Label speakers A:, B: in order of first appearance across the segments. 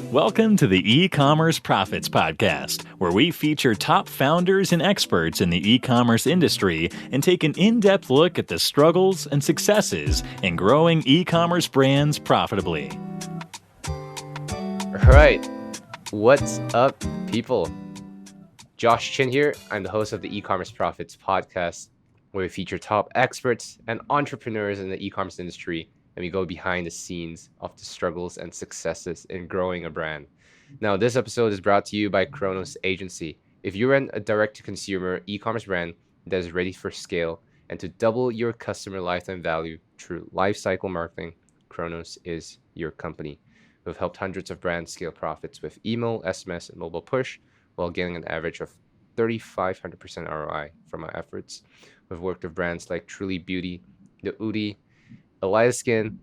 A: Welcome to the E-commerce Profits Podcast, where we feature top founders and experts in the e-commerce industry and take an in-depth look at the struggles and successes in growing e-commerce brands profitably.
B: All right, what's up, people? Josh Chin here. I'm the host of the E-commerce Profits Podcast, where we feature top experts and entrepreneurs in the e-commerce industry, and we go behind the scenes of the struggles and successes in growing a brand. Now, this episode is brought to you by Chronos.agency. If you run a direct-to-consumer e-commerce brand that is ready for scale and to double your customer lifetime value through lifecycle marketing, Chronos is your company. We've helped hundreds of brands scale profits with email, SMS, and mobile push while getting an average of 3,500% ROI from our efforts. We've worked with brands like Truly Beauty, The Moody, Elias Skin,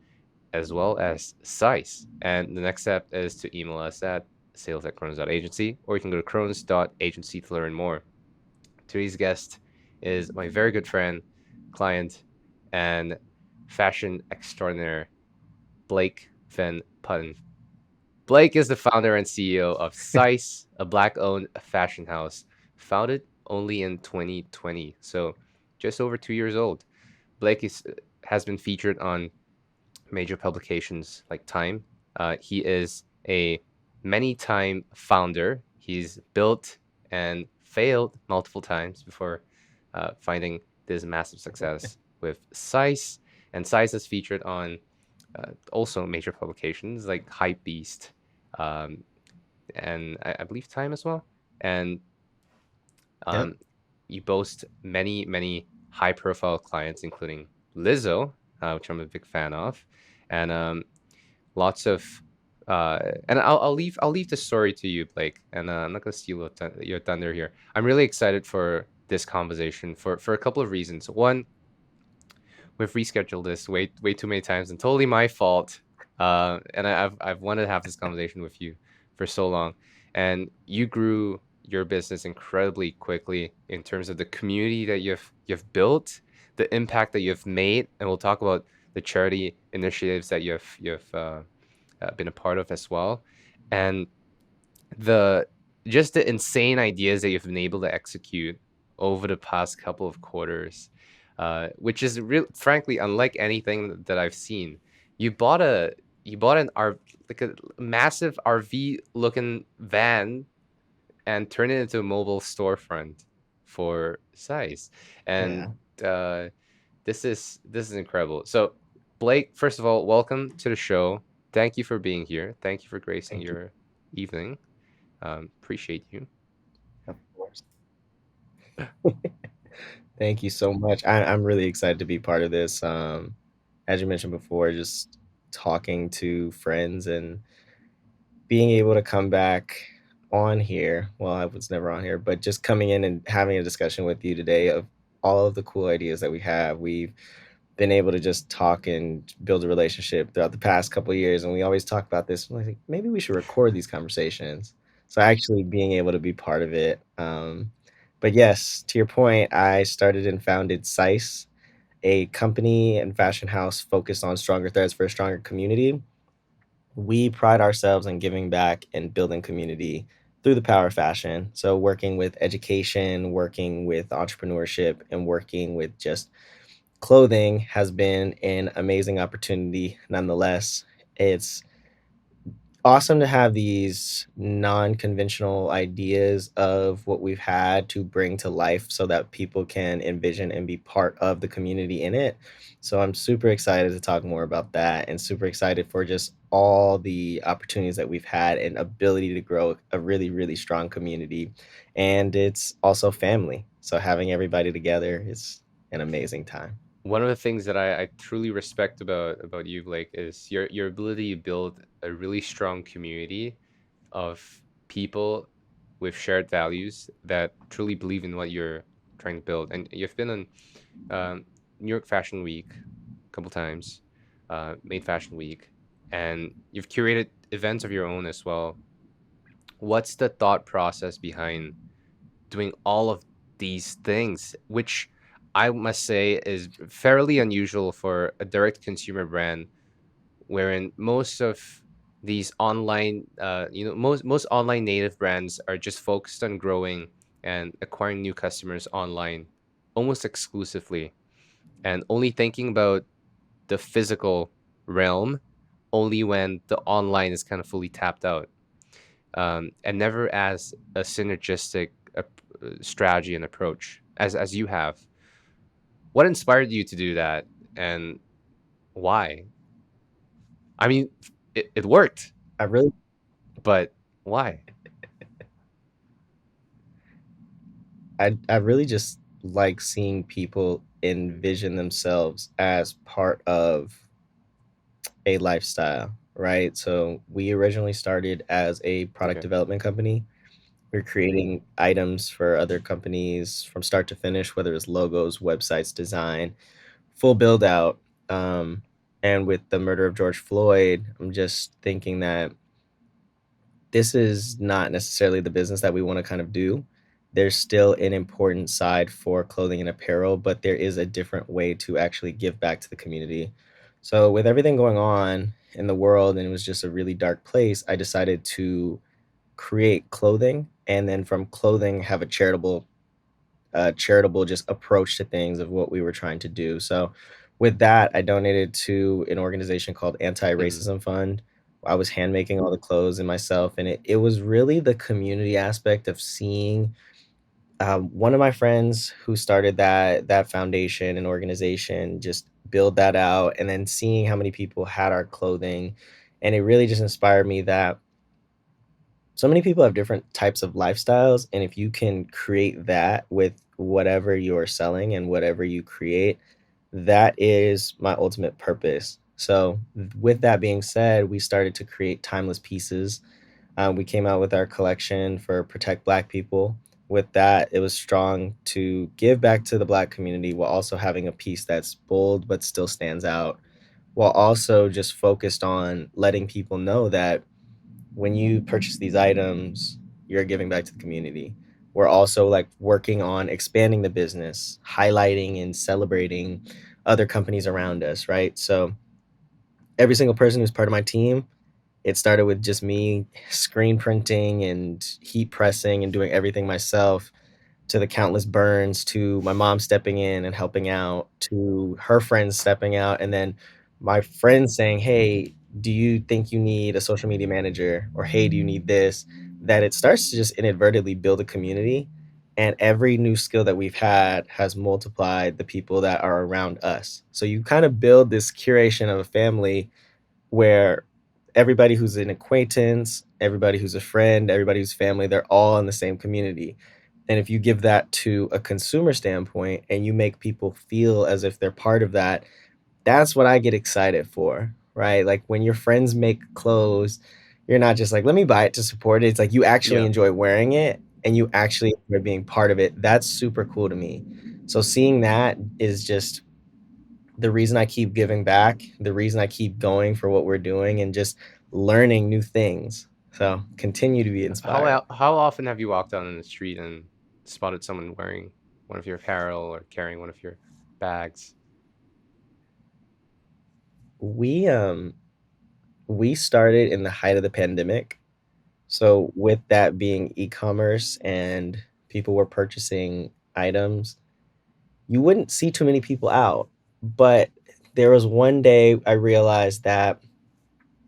B: as well as CISE. And the next step is to email us at sales@chronos.agency, or you can go to chronos.agency to learn more. Today's guest is my very good friend, client, and fashion extraordinaire, Blake Van Putten. Blake is the founder and CEO of CISE, a Black-owned fashion house, founded only in 2020, so just over 2 years old. Blake has been featured on major publications like Time. He is a many-time founder. He's built and failed multiple times before finding this massive success with CISE. And CISE is featured on also major publications like Hypebeast, and I believe Time as well. And you boast many high-profile clients, including Lizzo, which I'm a big fan of, and lots of. And I'll leave the story to you, Blake, and I'm not gonna steal your thunder here. I'm really excited for this conversation for a couple of reasons. One, we've rescheduled this way too many times, and totally my fault. And I've wanted to have this conversation with you for so long, and you grew your business incredibly quickly in terms of the community that you've built, the impact that you've made, and we'll talk about the charity initiatives that you've been a part of as well, and the insane ideas that you've been able to execute over the past couple of quarters, which is frankly unlike anything that I've seen. You bought a massive RV looking van and turned it into a mobile storefront for CISE, and this is incredible. So, Blake, first of all, welcome to the show. Thank you for being here. Thank you for gracing your evening. Appreciate you.
C: Of course. Thank you so much. I'm really excited to be part of this. As you mentioned before, just talking to friends and being able to come back on here. Well, I was never on here, but just coming in and having a discussion with you today of all of the cool ideas that we have. We've been able to just talk and build a relationship throughout the past couple of years, and we always talk about this. We're like, maybe we should record these conversations. So actually being able to be part of it. But yes, to your point, I started and founded CISE, a company and fashion house focused on stronger threads for a stronger community. We pride ourselves in giving back and building community through the power of fashion. So working with education, working with entrepreneurship, and working with just clothing has been an amazing opportunity. Nonetheless, it's awesome to have these non-conventional ideas of what we've had to bring to life so that people can envision and be part of the community in it. So I'm super excited to talk more about that, and super excited for just all the opportunities that we've had and ability to grow a really strong community. And it's also family. So having everybody together is an amazing time.
B: One of the things that I truly respect about you, Blake, is your ability to build a really strong community of people with shared values that truly believe in what you're trying to build. And you've been on New York Fashion Week a couple times, Made Fashion Week, and you've curated events of your own as well. What's the thought process behind doing all of these things, which I must say is fairly unusual for a direct consumer brand, wherein most of these online, most online native brands are just focused on growing and acquiring new customers online almost exclusively, and only thinking about the physical realm only when the online is kind of fully tapped out, and never as a synergistic strategy and approach as you have. What inspired you to do that, and why? I mean, it worked,
C: I really
B: but why?
C: I really just like seeing people envision themselves as part of a lifestyle, right? So we originally started as a product
B: Okay.
C: development company. We're creating items for other companies from start to finish, whether it's logos, websites, design, full build out. Um, and with the murder of George Floyd, I'm just thinking that this is not necessarily the business that we want to kind of do. There's still an important side for clothing and apparel, but there is a different way to actually give back to the community. So, with everything going on in the world, and it was just a really dark place, I decided to create clothing, and then from clothing have a charitable just approach to things of what we were trying to do. So with that, I donated to an organization called
B: Hmm.
C: Anti-Racism Fund. I was hand making all the clothes and myself, and it was really the community aspect of seeing one of my friends who started that foundation and organization just build that out, and then seeing how many people had our clothing, and it really just inspired me that so many people have different types of lifestyles, and if you can create that with whatever you're selling and whatever you create, that is my ultimate purpose. So with that being said, we started to create timeless pieces. We came out with our collection for Protect Black People. With that, it was strong to give back to the Black community while also having a piece that's bold but still stands out, while also just focused on letting people know that when you purchase these items, you're giving back to the community. We're also like working on expanding the business, highlighting and celebrating other companies around us, right? So every single person who's part of my team, it started with just me screen printing and heat pressing and doing everything myself, to the countless burns, to my mom stepping in and helping out, to her friends stepping out, and then my friends saying, "Hey, do you think you need a social media manager?" Or, "Hey, do you need this?" That it starts to just inadvertently build a community. And every new skill that we've had has multiplied the people that are around us. So you kind of build this curation of a family where everybody who's an acquaintance, everybody who's a friend, everybody who's family, they're all in the same community. And if you give that to a consumer standpoint and you make people feel as if they're part of that, that's what I get excited for, right? Like when your friends make clothes, you're not just like, let me buy it to support it. It's like you actually
B: Yeah.
C: enjoy wearing it and you actually enjoy being part of it. That's super cool to me. So seeing that is just the reason I keep giving back, the reason I keep going for what we're doing and just learning new things. So continue to be inspired.
B: How often have you walked down in the street and spotted someone wearing one of your apparel or carrying one of your bags?
C: We um we started in the height of the pandemic. So with that being e-commerce and people were purchasing items, you wouldn't see too many people out. But there was one day I realized that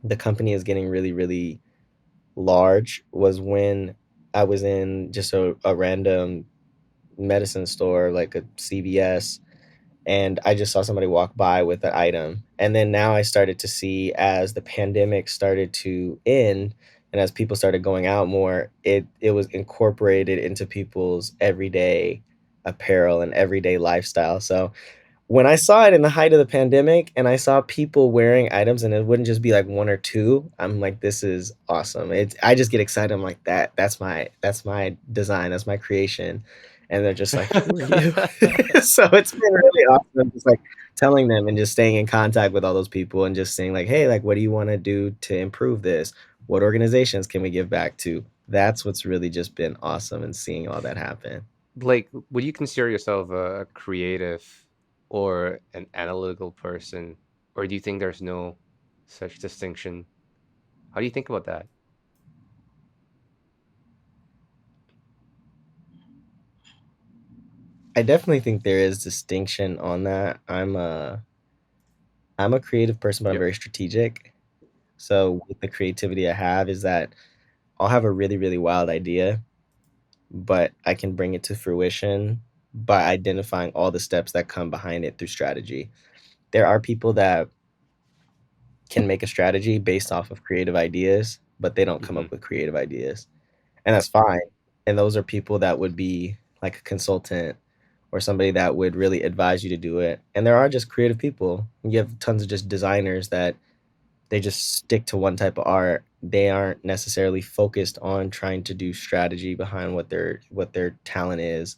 C: the company is getting really, really large was when I was in just a random medicine store, like a CVS, and I just saw somebody walk by with an item. And then now I started to see as the pandemic started to end and as people started going out more, it was incorporated into people's everyday apparel and everyday lifestyle. So when I saw it in the height of the pandemic and I saw people wearing items and it wouldn't just be like one or two, I'm like, this is awesome. It's I just get excited. I'm like, that's my design, that's my creation. And they're just like, who are you? So it's been really awesome just like telling them and just staying in contact with all those people and just saying like, hey, like what do you want to do to improve this? What organizations can we give back to? That's what's really just been awesome and seeing all that happen.
B: Blake, would you consider yourself a creative or an analytical person, or do you think there's no such distinction? How do you think about that?
C: I definitely think there is distinction on that. I'm a creative person, but I'm
B: Yep.
C: very strategic. So with the creativity I have is that I'll have a really, really wild idea, but I can bring it to fruition by identifying all the steps that come behind it through strategy. There are people that can make a strategy based off of creative ideas, but they don't come
B: Mm-hmm.
C: up with creative ideas. And that's fine. And those are people that would be like a consultant or somebody that would really advise you to do it. And there are just creative people. You have tons of just designers that they just stick to one type of art. They aren't necessarily focused on trying to do strategy behind what their talent is.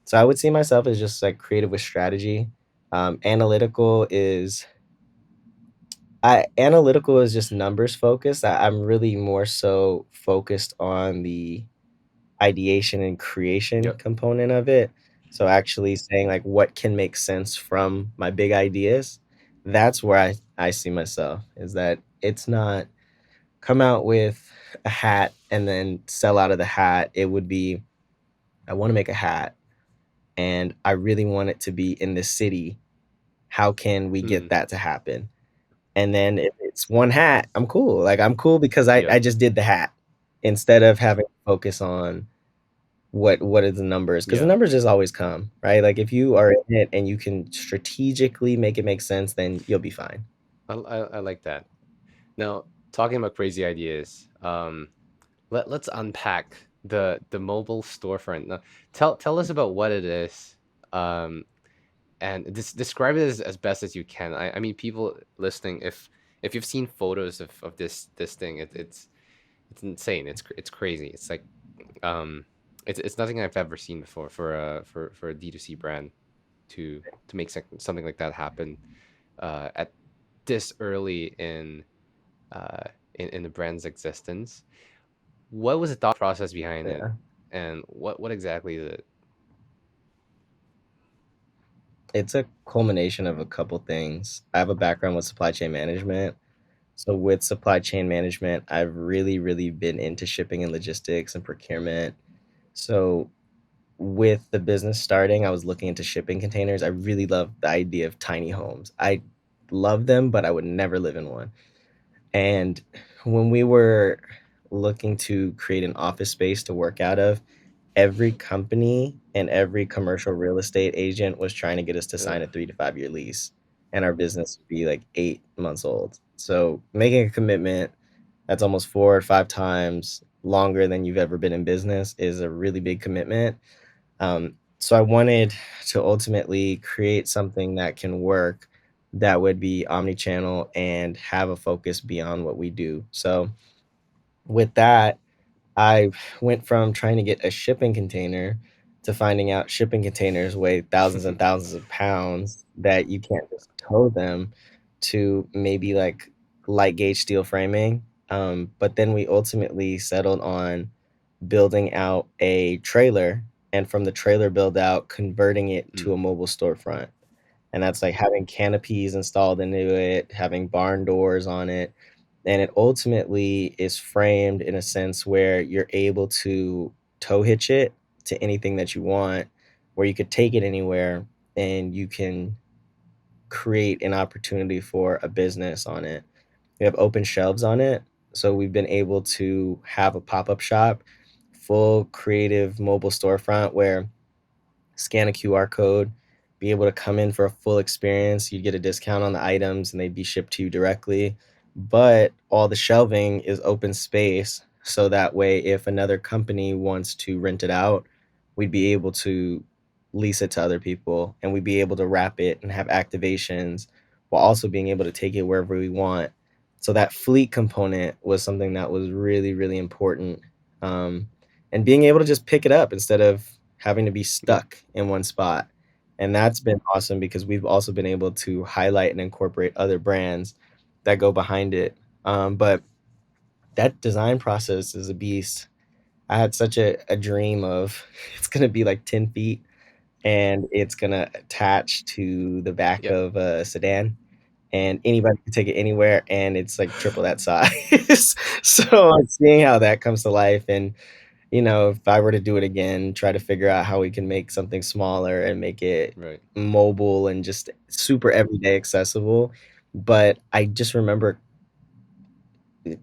C: So I would see myself as just like creative with strategy. Analytical is just numbers focused. I'm really more so focused on the ideation and creation
B: Yep.
C: component of it. So actually saying like what can make sense from my big ideas. That's where I see myself, is that it's not come out with a hat and then sell out of the hat. It would be, I want to make a hat and I really want it to be in the city. How can we
B: Mm-hmm.
C: get that to happen? And then if it's one hat, I'm cool. Like I'm cool because I
B: Yep.
C: just did the hat instead of having to focus on what are the numbers, because the
B: Yeah.
C: numbers just always come, right? Like if you are in it and you can strategically make it make sense, then you'll be fine.
B: I like that. Now, talking about crazy ideas, let's unpack the mobile storefront. Now, tell us about what it is, um, and describe it as best as you can. I mean, people listening, if you've seen photos of this thing, it's insane. It's crazy. It's like um, it's nothing I've ever seen before for a D2C brand to make something like that happen at this early uh, in the brand's existence. What was the thought process behind it,
C: Yeah.
B: and what exactly is it?
C: It's a culmination of a couple things. I have a background with supply chain management. So with supply chain management, I've really, really been into shipping and logistics and procurement. So with the business starting, I was looking into shipping containers. I really love the idea of tiny homes. I love them, but I would never live in one. And when we were looking to create an office space to work out of, every company and every commercial real estate agent was trying to get us to sign
B: Ugh.
C: a 3 to 5 year lease, and our business would be like 8 months old. So making a commitment that's almost 4 or 5 times longer than you've ever been in business is a really big commitment. So I wanted to ultimately create something that can work, that would be omni-channel and have a focus beyond what we do. So with that, I went from trying to get a shipping container to finding out shipping containers weigh thousands and thousands of pounds, that you can't just tow them, to maybe like light gauge steel framing. But then we ultimately settled on building out a trailer, and from the trailer build out, converting it to a
B: Mm.
C: mobile storefront. And that's like having canopies installed into it, having barn doors on it. And it ultimately is framed in a sense where you're able to tow hitch it to anything that you want, where you could take it anywhere and you can create an opportunity for a business on it. We have open shelves on it. So we've been able to have a pop up shop, full creative mobile storefront where scan a QR code, be able to come in for a full experience. You'd get a discount on the items and they'd be shipped to you directly. But all the shelving is open space. So that way, if another company wants to rent it out, we'd be able to lease it to other people, and we'd be able to wrap it and have activations while also being able to take it wherever we want. So that fleet component was something that was really, really important. Um, and being able to just pick it up instead of having to be
B: Yep.
C: stuck in one spot. And that's been awesome because we've also been able to highlight and incorporate other brands that go behind it. But that design process is a beast. I had such a dream of it's going to be like 10 feet and it's going to attach to the back
B: Yep.
C: of a sedan. and anybody can take it anywhere, and it's like triple that size. So I'm seeing how that comes to life, and if I were to do it again, try to figure out how we can make something smaller and make it
B: Right.
C: mobile and just super everyday accessible. But I just remember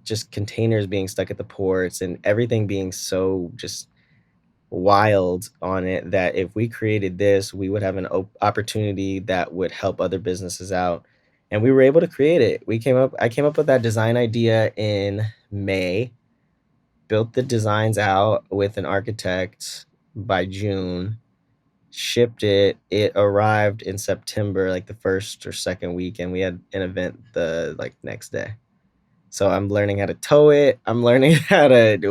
C: just containers being stuck at the ports and everything being so just wild on it, that if we created this, we would have an opportunity that would help other businesses out. And we were able to create it. I came up with that design idea in May, built the designs out with an architect by June, shipped it. It arrived in September, like the first or second week, and we had an event the next day. So I'm learning how to tow it. I'm learning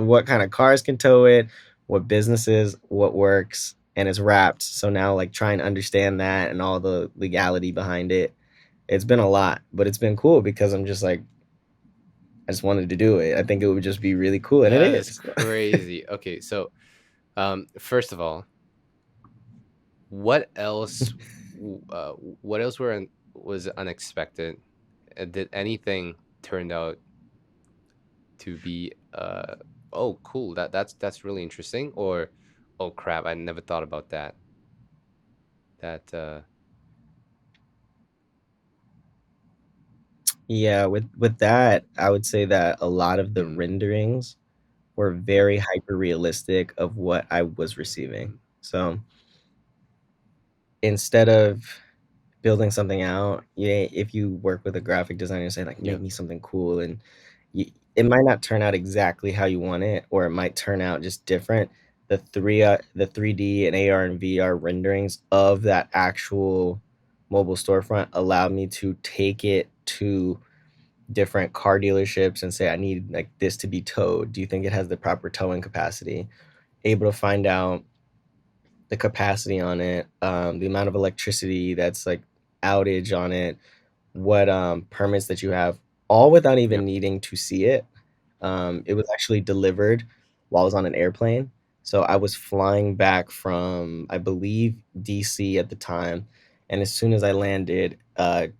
C: what kind of cars can tow it, what businesses, what works, and it's wrapped. So now try and understand that and all the legality behind it. It's been a lot, but it's been cool because I'm just I just wanted to do it. I think it would just be really cool, and it
B: That is
C: is.
B: crazy. Okay, so first of all, what else what else was unexpected? Did anything turned out to be oh cool, that's really interesting, or oh crap, I never thought about that. That
C: Yeah, with that, I would say that a lot of the
B: mm,
C: renderings were very hyper realistic of what I was receiving.
B: mm,
C: So instead of building something out, yeah, if you work with a graphic designer and say
B: yeah,
C: make me something cool, and it might not turn out exactly how you want it, or it might turn out just different. The 3D and AR and VR renderings of that actual mobile storefront allowed me to take it to different car dealerships and say, I need this to be towed. Do you think it has the proper towing capacity? Able to find out the capacity on it, the amount of electricity that's outage on it, what permits that you have, all without
B: yeah,
C: even needing to see it. It was actually delivered while I was on an airplane. So I was flying back from, I believe, DC at the time. And as soon as I landed, a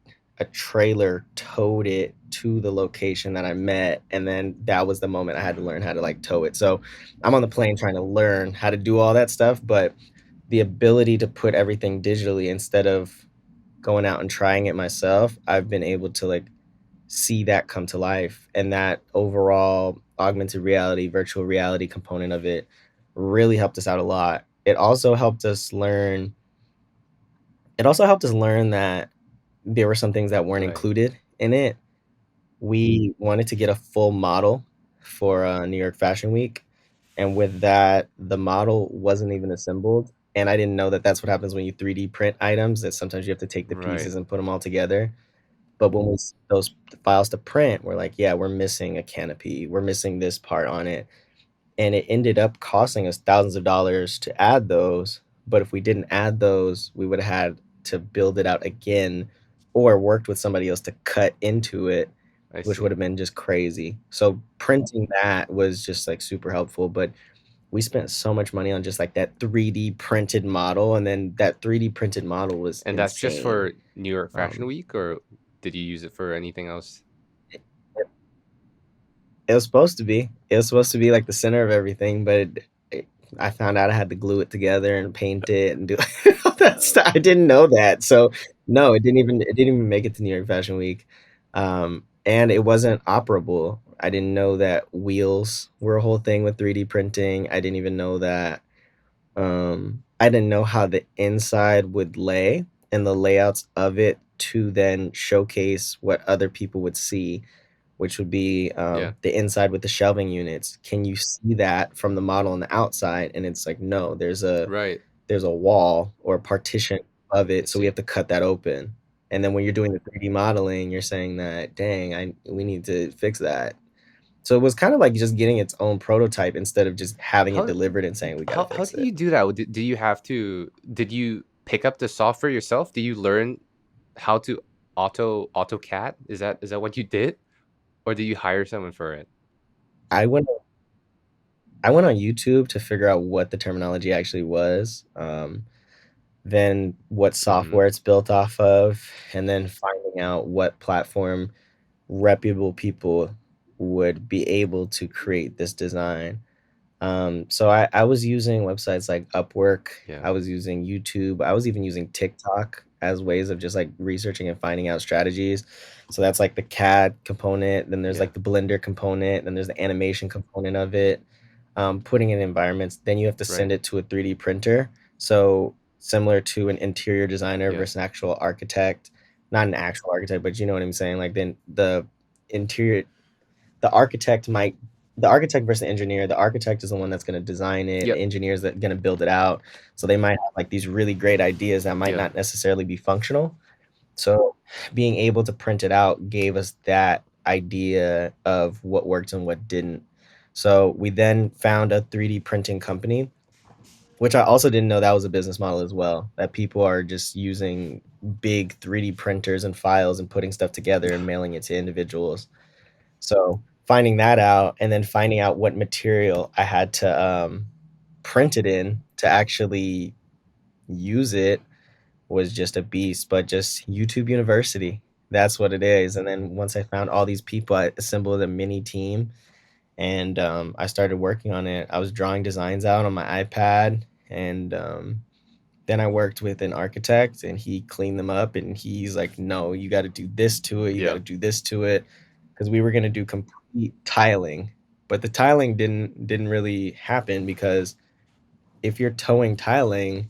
C: trailer towed it to the location that I met. And then that was the moment I had to learn how to tow it. So I'm on the plane trying to learn how to do all that stuff. But the ability to put everything digitally instead of going out and trying it myself, I've been able to see that come to life, and that overall augmented reality, virtual reality component of it really helped us out a lot. It also helped us learn that there were some things that weren't
B: right,
C: included in it. We wanted to get a full model for New York Fashion Week, and with that, the model wasn't even assembled. And I didn't know that that's what happens when you 3D print items, that sometimes you have to take the
B: right.
C: pieces and put them all together. But when those files to print, we're like, yeah, we're missing a canopy. We're missing this part on it. And it ended up costing us thousands of dollars to add those. But if we didn't add those, we would have had to build it out again or worked with somebody else to cut into it,
B: I
C: which would
B: see.
C: have been just crazy. So printing that was just super helpful. But we spent so much money on just that 3D printed model. And then that 3D printed model was
B: And that's just
C: insane.
B: for New York Fashion
C: Um,
B: Week, or did you use it for anything else?
C: It was supposed to be. It was supposed to be the center of everything, but I found out I had to glue it together and paint it and do all that stuff. I didn't know that. So no, it didn't even make it to New York Fashion Week. And it wasn't operable. I didn't know that wheels were a whole thing with 3D printing. I didn't know how the inside would lay and the layouts of it to then showcase what other people would see, which would be
B: Yeah,
C: the inside with the shelving units. Can you see that from the model on the outside? And it's no,
B: right.
C: there's a wall or a partition of
B: I
C: it, so we
B: see.
C: have to cut that open. And then when you're doing the 3D modeling, you're saying that, dang, we need to fix that. So it was kind of just getting its own prototype instead of just having it
B: How
C: delivered and saying we got to
B: how
C: fix
B: do
C: it.
B: you do that? Do you have to? Did you pick up the software yourself? Do you learn how to AutoCAD? Is that what you did, or do you hire someone for it?
C: I went I went on YouTube to figure out what the terminology actually was. then what
B: Mm-hmm.
C: software it's built off of, and then finding out what platform reputable people would be able to create this design. So I was using websites like Upwork,
B: Yeah.
C: I was using YouTube, I was even using TikTok as ways of just like researching and finding out strategies. So that's like the CAD component, then there's
B: Yeah.
C: like the Blender component, then there's the animation component of it. Putting in environments, then you have to
B: Right.
C: send it to a 3D printer. So similar to an interior designer
B: Yeah.
C: versus an actual architect, not an actual architect, but you know what I'm saying. Like then the interior the architect might the architect versus the engineer, the architect is the one that's going to design it, the
B: Yep.
C: engineer is going to build it out. So they might have like these really great ideas that might
B: Yeah.
C: not necessarily be functional. So being able to print it out gave us that idea of what worked and what didn't. So we then found a 3D printing company, which I also didn't know that was a business model as well, that people are just using big 3D printers and files and putting stuff together and mailing it to individuals. So finding that out and then finding out what material I had to print it in to actually use it was just a beast. But just YouTube University, that's what it is. And then once I found all these people, I assembled a mini team and I started working on it. I was drawing designs out on my iPad and then I worked with an architect and he cleaned them up and he's like, no, you got to do this to it. You got
B: Yeah.
C: to do this to it. Because we were going to do complete tiling, but the tiling didn't really happen because if you're towing tiling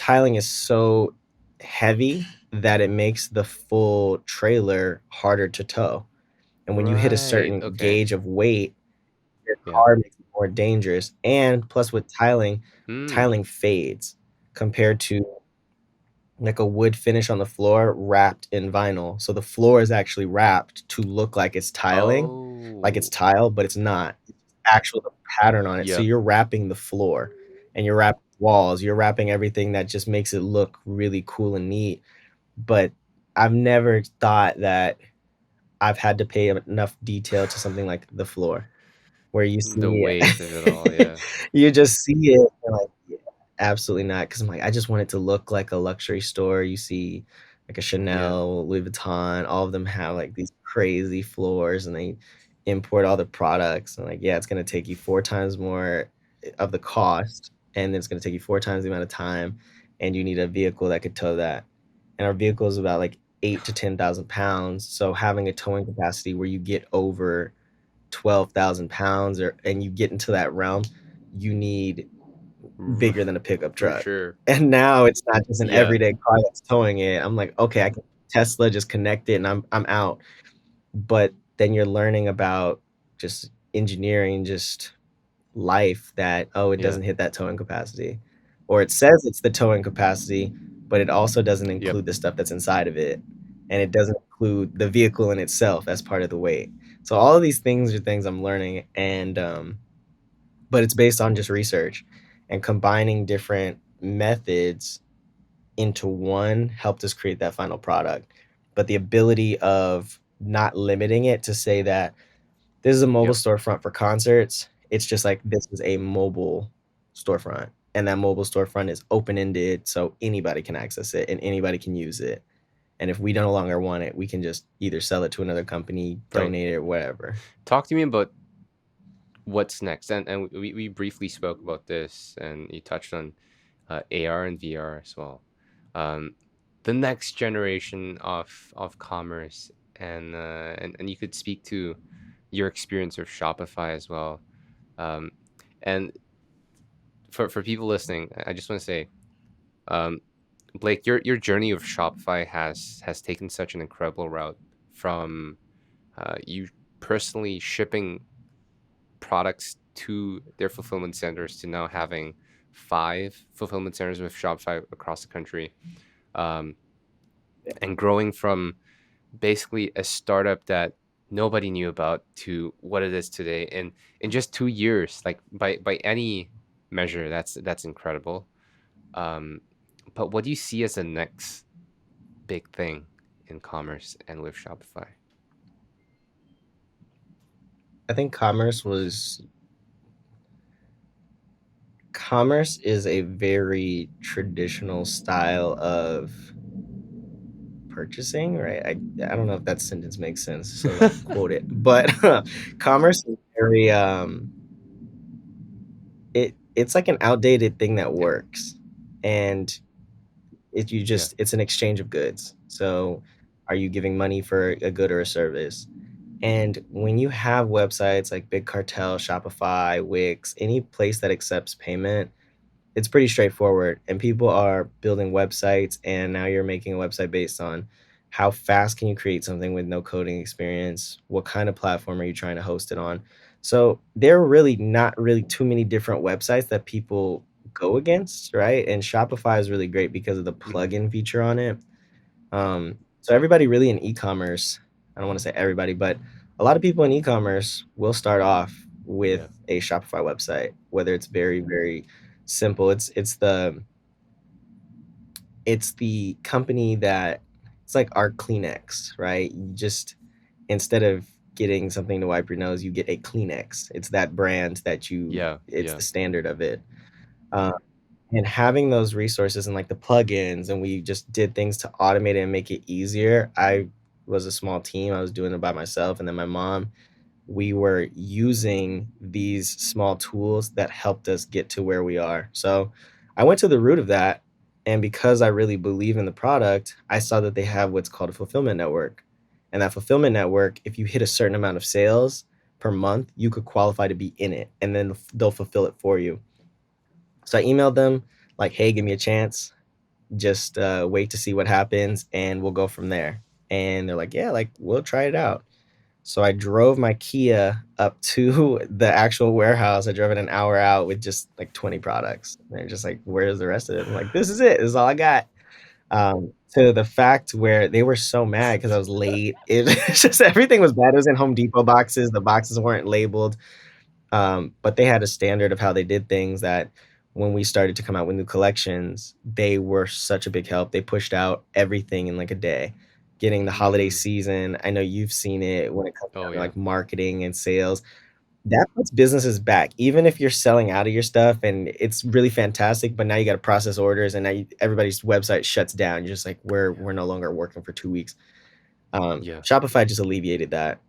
C: is so heavy that it makes the full trailer harder to tow. And when you hit a
B: Right.
C: certain
B: Okay.
C: gauge of weight, your
B: Yeah.
C: car makes it more dangerous. And plus with
B: Hmm.
C: tiling fades compared to like a wood finish on the floor wrapped in vinyl. So the floor is actually wrapped to look like it's tiling, like it's
B: Oh.
C: tile, but it's not. It's actual the pattern on it. So
B: Yep.
C: you're wrapping the floor and you're wrapping walls, you're wrapping everything that just makes it look really cool and neat. But I've never thought that I've had to pay enough detail to something like the floor where you
B: The
C: see
B: weight of it all. Yeah.
C: you just see it and like, yeah, absolutely not. Because 'cause I'm like, I just want it to look like a luxury store. You see like a
B: Yeah.
C: Chanel, Louis Vuitton, all of them have like these crazy floors and they import all the products and like, yeah, it's gonna take you 4 times more of the cost, and it's gonna take you 4 times the amount of time, and you need a vehicle that could tow that. And our vehicle is about like 8 to 10,000 pounds, so having a towing capacity where you get over 12,000 pounds or and you get into that realm, you need
B: R-
C: bigger than a pickup
B: For
C: truck.
B: sure.
C: And now it's not just an
B: Yeah.
C: everyday car that's towing it. I'm like, okay, I can Tesla just connect it and I'm out. But then you're learning about just engineering, just life that, oh, it
B: Yeah.
C: doesn't hit that towing capacity. Or it says it's the towing capacity, but it also doesn't
B: Yep.
C: include the stuff that's inside of it. And it doesn't include the vehicle in itself as part of the weight. So all of these things are things I'm learning and but it's based on just research and combining different methods into one helped us create that final product. But the ability of not limiting it to say that this is a mobile
B: Yep.
C: storefront for concerts, it's just like this is a mobile storefront. And that mobile storefront is open ended so anybody can access it and anybody can use it. And if we no longer want it, we can just either sell it to another company,
B: Right.
C: donate it, or whatever.
B: Talk to me about what's next. And we briefly spoke about this, and you touched on AR and VR as well. Um, the next generation of commerce, and you could speak to your experience with Shopify as well. Um, and for people listening, I just want to say, um, Blake, your journey of Shopify has taken such an incredible route from you personally shipping products to their fulfillment centers to now having 5 fulfillment centers with Shopify across the country, um, and growing from basically a startup that nobody knew about to what it is today in just 2 years. Like by any measure, that's incredible. Um, but what do you see as the next big thing in commerce and with Shopify?
C: I think e-commerce is a very traditional style of purchasing, right? I don't know if that sentence makes sense, so like quote it. But commerce is very it's like an outdated thing that
B: Yeah.
C: works. And
B: Yeah.
C: it's an exchange of goods. So are you giving money for a good or a service? And when you have websites like Big Cartel, Shopify, Wix, any place that accepts payment, it's pretty straightforward. And people are building websites, and now you're making a website based on how fast can you create something with no coding experience? What kind of platform are you trying to host it on? So there are really not really too many different websites that people go against, right? And Shopify is really great because of the
B: Mhm.
C: plugin feature on it. So everybody really in e-commerce, I don't want to say everybody, but a lot of people in e-commerce will start off with
B: Yeah.
C: a Shopify website, whether it's very, very simple. It's the company that it's like our Kleenex, right? You just instead of getting something to wipe your nose, you get a Kleenex. It's that brand that
B: Yeah.
C: it's
B: Yeah.
C: the standard of it. Um, and having those resources and like the plugins, and we just did things to automate it and make it easier. I was a small team. I was doing it by myself, and then my mom, we were using these small tools that helped us get to where we are. So I went to the root of that. And because I really believe in the product, I saw that they have what's called a fulfillment network. And that fulfillment network, if you hit a certain amount of sales per month, you could qualify to be in it, and then they'll fulfill it for you. So I emailed them like, hey, give me a chance. Just wait to see what happens, and we'll go from there. And they're like, yeah, like we'll try it out. So I drove my Kia up to the actual warehouse. I drove it an hour out with just like 20 products. And they're just like, where's the rest of it? I'm like, this is it. This is all I got. To the fact where they were so mad because I was late. It's just everything was bad. It was in Home Depot boxes. The boxes weren't labeled. But they had a standard of how they did things that when we started to come out with new collections, they were such a big help. They pushed out everything in like a day. Getting the holiday
B: Mm.
C: season, I know you've seen it when it comes
B: Oh
C: down to
B: yeah.
C: like marketing and sales. That puts businesses back. Even if you're selling out of your stuff and it's really fantastic, but now you got to process orders, and now everybody's website shuts down. You're just like, we're no longer working for 2 weeks.
B: Yeah.
C: Shopify just alleviated that.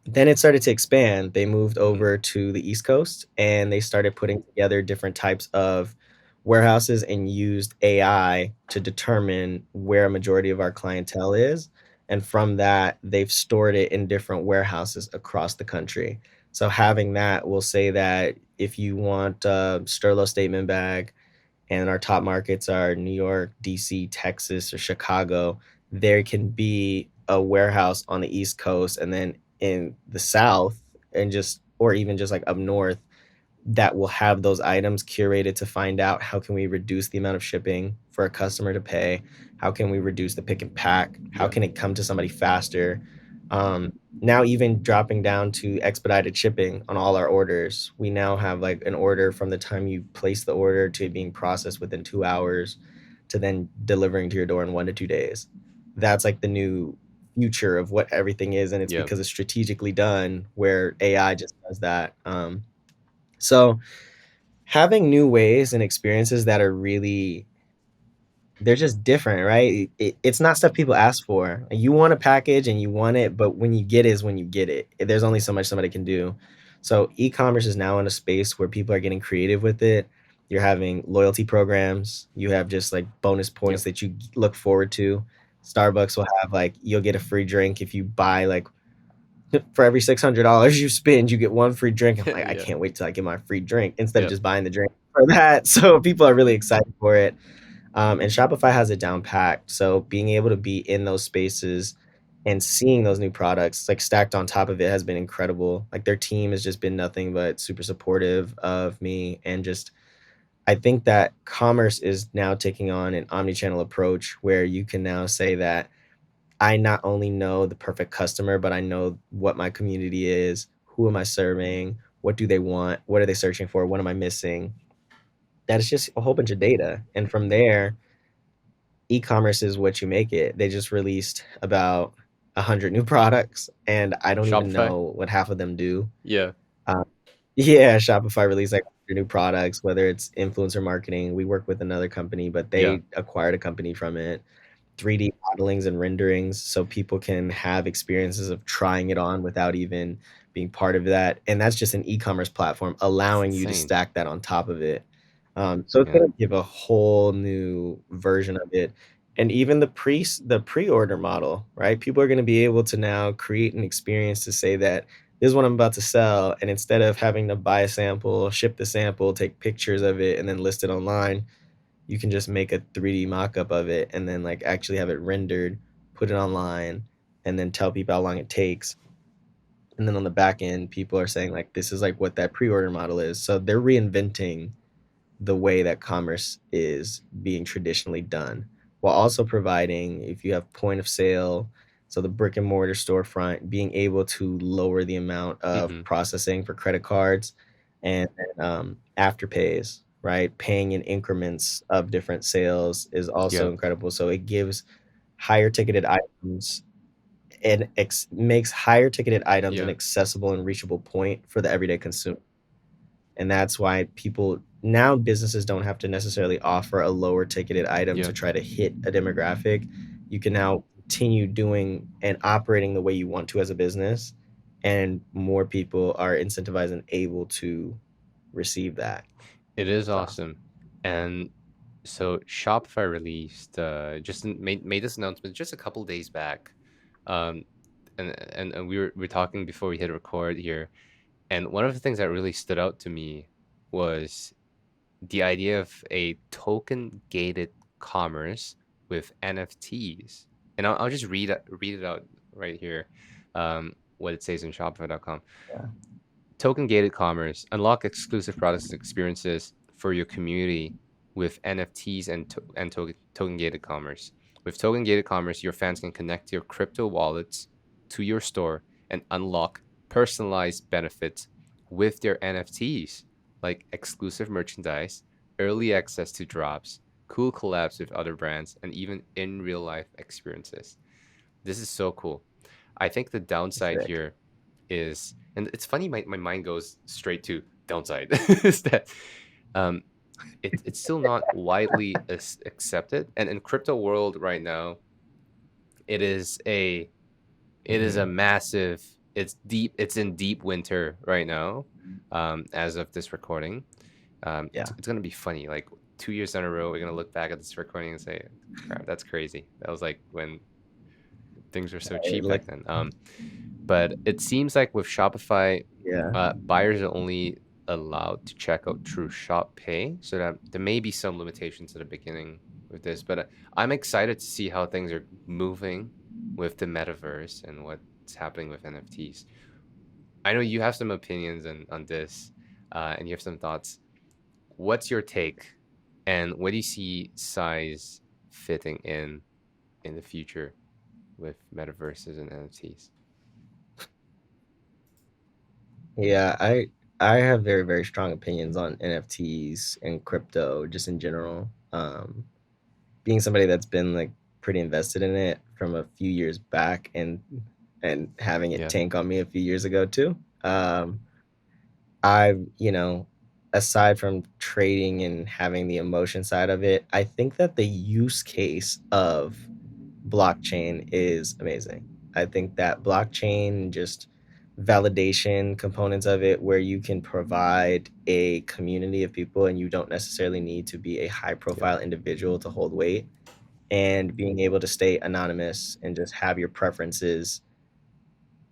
C: Then it started to expand. They moved
B: Mhm.
C: over to the East Coast, and they started putting together different types of warehouses and used AI to determine where a majority of our clientele is. And from that, they've stored it in different warehouses across the country. So having that will say that if you want a Sterlo statement bag, and our top markets are New York, DC, Texas, or Chicago, there can be a warehouse on the East Coast, and then in the South, and just or even just like up north, that will have those items curated to find out how can we reduce the amount of shipping for a customer to pay, how can we reduce the pick and pack, how
B: Yeah.
C: can it come to somebody faster. Now even dropping down to expedited shipping on all our orders, we now have like an order from the time you place the order to it being processed within 2 hours to then delivering to your door in 1 to 2 days. That's like the new future of what everything is, and it's
B: Yeah.
C: because it's strategically done where AI just does that. So having new ways and experiences that are really they're just different, right? It's not stuff people ask for. You want a package and you want it, but when you get it is when you get it. There's only so much somebody can do. So e-commerce is now in a space where people are getting creative with it. You're having loyalty programs. You have just like bonus
B: Yep.
C: points that you look forward to. Starbucks will have like you'll get a free drink if you buy like for every $600 you spend, you get one free drink. I'm like, I
B: Yeah.
C: can't wait till I get my free drink instead of
B: Yep.
C: just buying the drink for that. So people are really excited for it. And Shopify has it down packed. So being able to be in those spaces and seeing those new products like stacked on top of it has been incredible. Like their team has just been nothing but super supportive of me. And just I think that commerce is now taking on an omni-channel approach where you can now say that I not only know the perfect customer, but I know what my community is, who am I serving, what do they want, what are they searching for, what am I missing. That is just a whole bunch of data. And from there, e-commerce is what you make it. They just released about 100 new products, and I don't even
B: Shopify.
C: know what half of them do.
B: Yeah.
C: Uh, yeah, Shopify released like your new products, whether it's influencer marketing. We work with another company, but
B: Yeah.
C: they acquired a company from it. 3D modelings and renderings so people can have experiences of trying it on without even being part of that. And that's just an e-commerce platform
B: That's
C: allowing you to
B: insane.
C: stack that on top of it. So it's
B: Yeah.
C: going to give a whole new version of it. And even the pre-order model, right? People are going to be able to now create an experience to say that this is what I'm about to sell. And instead of having to buy a sample, ship the sample, take pictures of it, and then list it online, you can just make a 3D mock-up of it and then like actually have it rendered, put it online, and then tell people how long it takes. And then on the back end, people are saying like this is like what that pre-order model is. So they're reinventing the way that commerce is being traditionally done, while also providing, if you have point of sale, so the brick and mortar storefront, being able to lower the amount of
B: Mm-hmm.
C: processing for credit cards and afterpays, right? Paying in increments of different sales is also
B: Yeah.
C: incredible. So it gives higher ticketed items and makes higher ticketed items an
B: Yeah.
C: accessible and reachable point for the everyday consumer. And that's why people now, businesses don't have to necessarily offer a lower ticketed item
B: Yeah.
C: to try to hit a demographic. You can now continue doing and operating the way you want to as a business, and more people are incentivized and able to receive that.
B: It is
C: So
B: awesome. And so Shopify released made this announcement just a couple days back. Um and we were talking before we hit record here. And one of the things that really stood out to me was the idea of a token gated commerce with NFTs. And I'll just read it out right here. What it says in Shopify.com.
C: yeah,
B: Token gated commerce, unlock exclusive products and experiences for your community with NFTs and token gated commerce. With token gated commerce, your fans can connect your crypto wallets to your store and unlock personalized benefits with their NFTs, like exclusive merchandise, early access to drops, cool collabs with other brands, and even in real life experiences. This is so cool. I think the downside
C: sick.
B: here is, and it's funny, my mind goes straight to downside, is that um, it's still not widely accepted. And in crypto world right now, it is a it is a
C: Mhm.
B: massive, it's in deep winter right now, as of this recording.
C: Yeah,
B: It's gonna be funny. Like 2 years in a row, we're gonna look back at this recording and say, crap, that's crazy. That was like when things were so cheap
C: like
B: back then. But it seems like with Shopify,
C: yeah,
B: buyers are only allowed to check out through Shop Pay, so that there may be some limitations at the beginning with this. But I'm excited to see how things are moving with the metaverse and what's happening with NFTs. I know you have some opinions on this, and you have some thoughts. What's your take, and what do you see size fitting in the future with metaverses and NFTs?
C: yeah. I have very, very strong opinions on NFTs and crypto just in general. Being somebody that's been like pretty invested in it from a few years back, and having it
B: Yeah,
C: tank on me a few years ago too. I, aside from trading and having the emotion side of it, I think that the use case of blockchain is amazing. I think that blockchain, just validation components of it, where you can provide a community of people and you don't necessarily need to be a high
B: yeah,
C: profile individual to hold weight, and being able to stay anonymous and just have your preferences.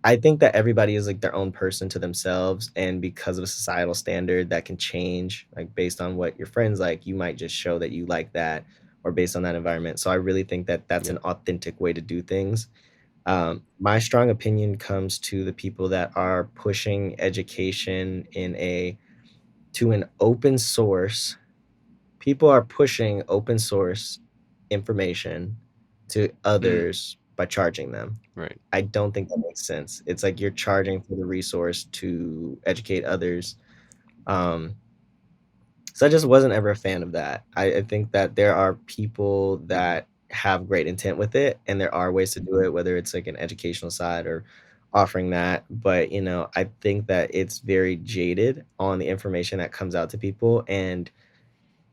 C: I think that everybody is like their own person to themselves, and because of a societal standard that can change, like based on what your friends like, you might just show that you like that, or based on that environment. So I really think that that's
B: yeah,
C: an authentic way to do things. My strong opinion comes to the people that are pushing education to an open source. People are pushing open source information to
B: mm,
C: others by charging them.
B: right,
C: I don't think that makes sense. It's like you're charging for the resource to educate others. Um, so I just wasn't ever a fan of that. I think that there are people that have great intent with it, and there are ways to do it, whether it's like an educational side, offering that. But, I think that it's very jaded on the information that comes out to people. And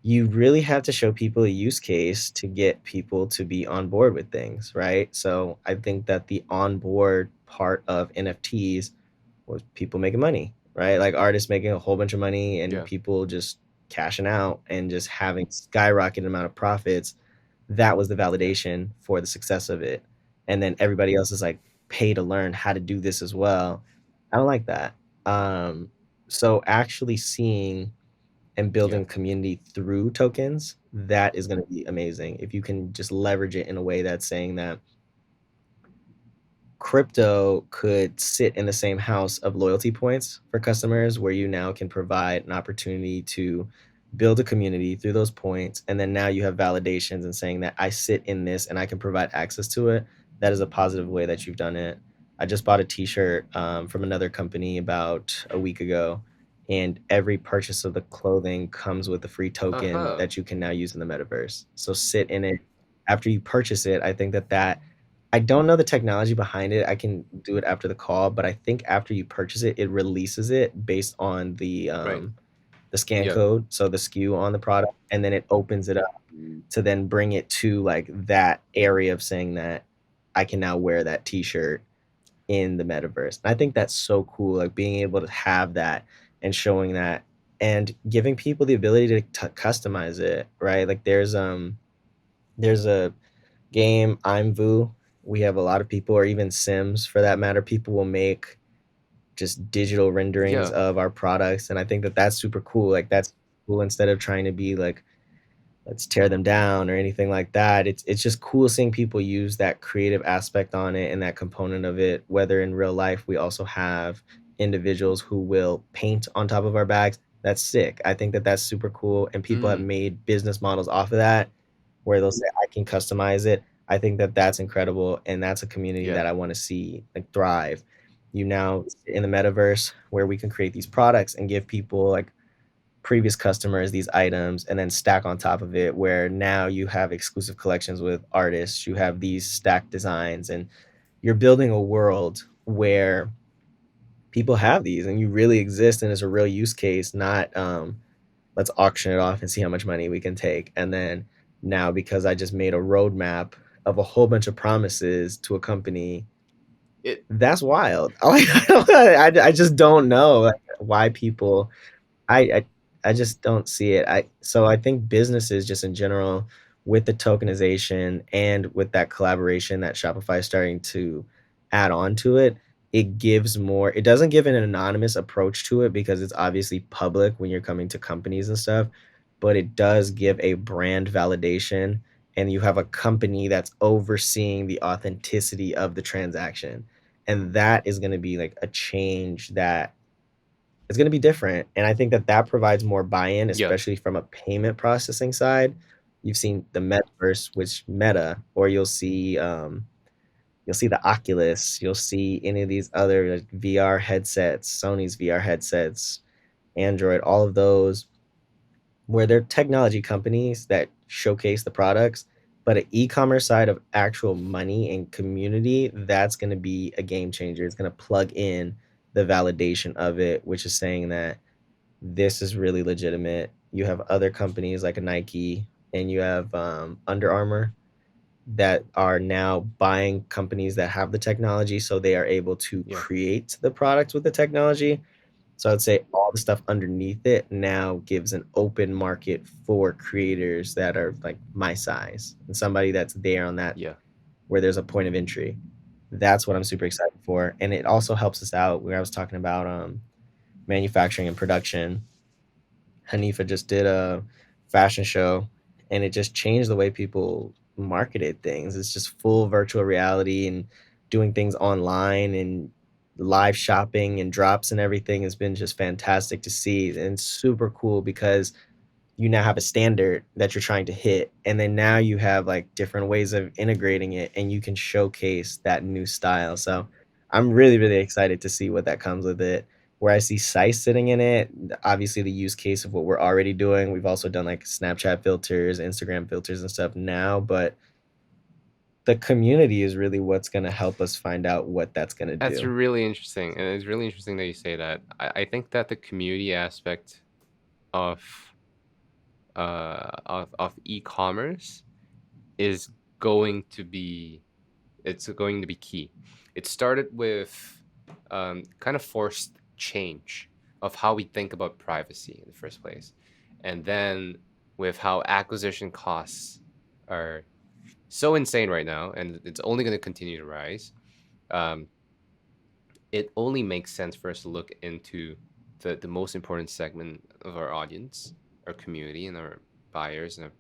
C: you really have to show people a use case to get people to be on board with things, right? So I think that the onboard part of NFTs was people making money, right? Like artists making a whole bunch of money and
B: Yeah.
C: people just cashing out and just having skyrocketed amount of profits. That was the
B: Yeah.
C: validation for the success of it. And then everybody else is like, pay to learn how to do this as well. I don't like that. So actually seeing and
B: Yeah.
C: building community through tokens, that is going to be amazing. If you can just leverage it in a way that's saying that crypto could sit in the same house of loyalty points for customers, where you now can provide an opportunity to build a community through those points. And then now you have validations and saying that I sit in this and I can provide access to it. That is a positive way that you've done it. I just bought a t-shirt from another company about a week ago, and every purchase of the clothing comes with a free token
B: Uh-huh.
C: that you can now use in the metaverse. So sit in it after you purchase it. I think that I don't know the technology behind it. I can do it after the call, but I think after you purchase it, it releases it based on
B: Right.
C: the scan
B: Yeah.
C: code, so the SKU on the product, and then it opens it up to then bring it to like that area of saying that I can now wear that t-shirt in the metaverse. And I think that's so cool, like being able to have that and showing that and giving people the ability to customize it, right? Like there's a game, I'm Vu. We have a lot of people, or even Sims for that matter, people will make just digital renderings
B: Yeah.
C: of our products. And I think that that's super cool. Like that's cool, instead of trying to be like, let's tear them down or anything like that. It's just cool seeing people use that creative aspect on it and that component of it. Whether in real life we also have individuals who will paint on top of our bags. That's sick. I think that that's super cool, and people have
B: Mm.
C: made business models off of that where they'll say I can customize it. I think that that's incredible, and that's a community
B: Yeah.
C: that I want to see like thrive. You now in the metaverse where we can create these products and give people like previous customers these items and then stack on top of it, where now you have exclusive collections with artists, you have these stacked designs, and you're building a world where people have these and you really exist, and it's a real use case, not let's auction it off and see how much money we can take. And then now, because I just made a roadmap of a whole bunch of promises to a company,
B: It
C: that's wild. I just don't know like, why people I, I I just don't see it. I think businesses just in general, with the tokenization and with that collaboration that Shopify is starting to add on to it, it gives more. It doesn't give an anonymous approach to it because it's obviously public when you're coming to companies and stuff, but it does give a brand validation, and you have a company that's overseeing the authenticity of the transaction. And that is going to be like a change that it's going to be different. And I think that that provides more buy-in,
B: yeah.
C: especially from a payment processing side. You've seen the Metaverse, which Meta, or you'll see the Oculus, you'll see any of these other like, VR headsets, Sony's VR headsets, Android, all of those, where they're technology companies that showcase the products, but an e-commerce side of actual money and community, that's going to be a game changer. It's going to plug in the validation of it, which is saying that this is really legitimate. You have other companies like a Nike, and you have Under Armour that are now buying companies that have the technology, so they are able to
B: Yeah.
C: create the products with the technology. So I'd say all the stuff underneath it now gives an open market for creators that are like my size and somebody that's there on that,
B: Yeah.
C: where there's a point of entry. That's what I'm super excited for. And it also helps us out where I was talking about manufacturing and production. Hanifa just did a fashion show, and it just changed the way people marketed things. It's just full virtual reality and doing things online, and live shopping and drops and everything has been just fantastic to see and super cool because you now have a standard that you're trying to hit, and then now you have like different ways of integrating it, and you can showcase that new style. So I'm really excited to see what that comes with it, where I see CISE sitting in it. Obviously the use case of what we're already doing, we've also done like Snapchat filters, Instagram filters and stuff now, but the community is really what's going to help us find out what that's going to
B: That's
C: do.
B: really interesting, and it's really interesting that you say that. I think that the community aspect of of e-commerce is going to be key. It started with kind of forced change of how we think about privacy in the first place, and then with how acquisition costs are so insane right now, and it's only going to continue to rise. Um, it only makes sense for us to look into the most important segment of our audience, our community, and our buyers and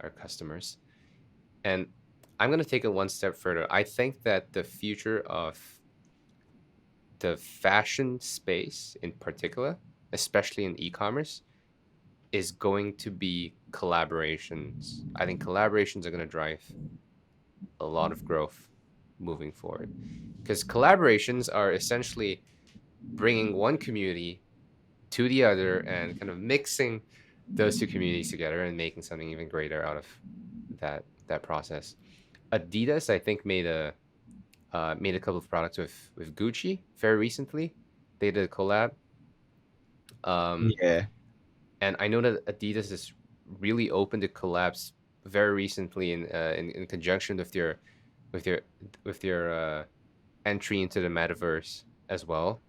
B: our customers. And I'm going to take it one step further. I think that the future of the fashion space in particular, especially in e-commerce, is going to be collaborations. I think collaborations are going to drive a lot of growth moving forward, because collaborations are essentially bringing one community to the other and kind of mixing those two communities together and making something even greater out of that process. Adidas, I think, made a couple of products with Gucci very recently. They did a collab,
C: Yeah.
B: and I know that Adidas is really open to collabs very recently in conjunction with with their with their entry into the metaverse as well.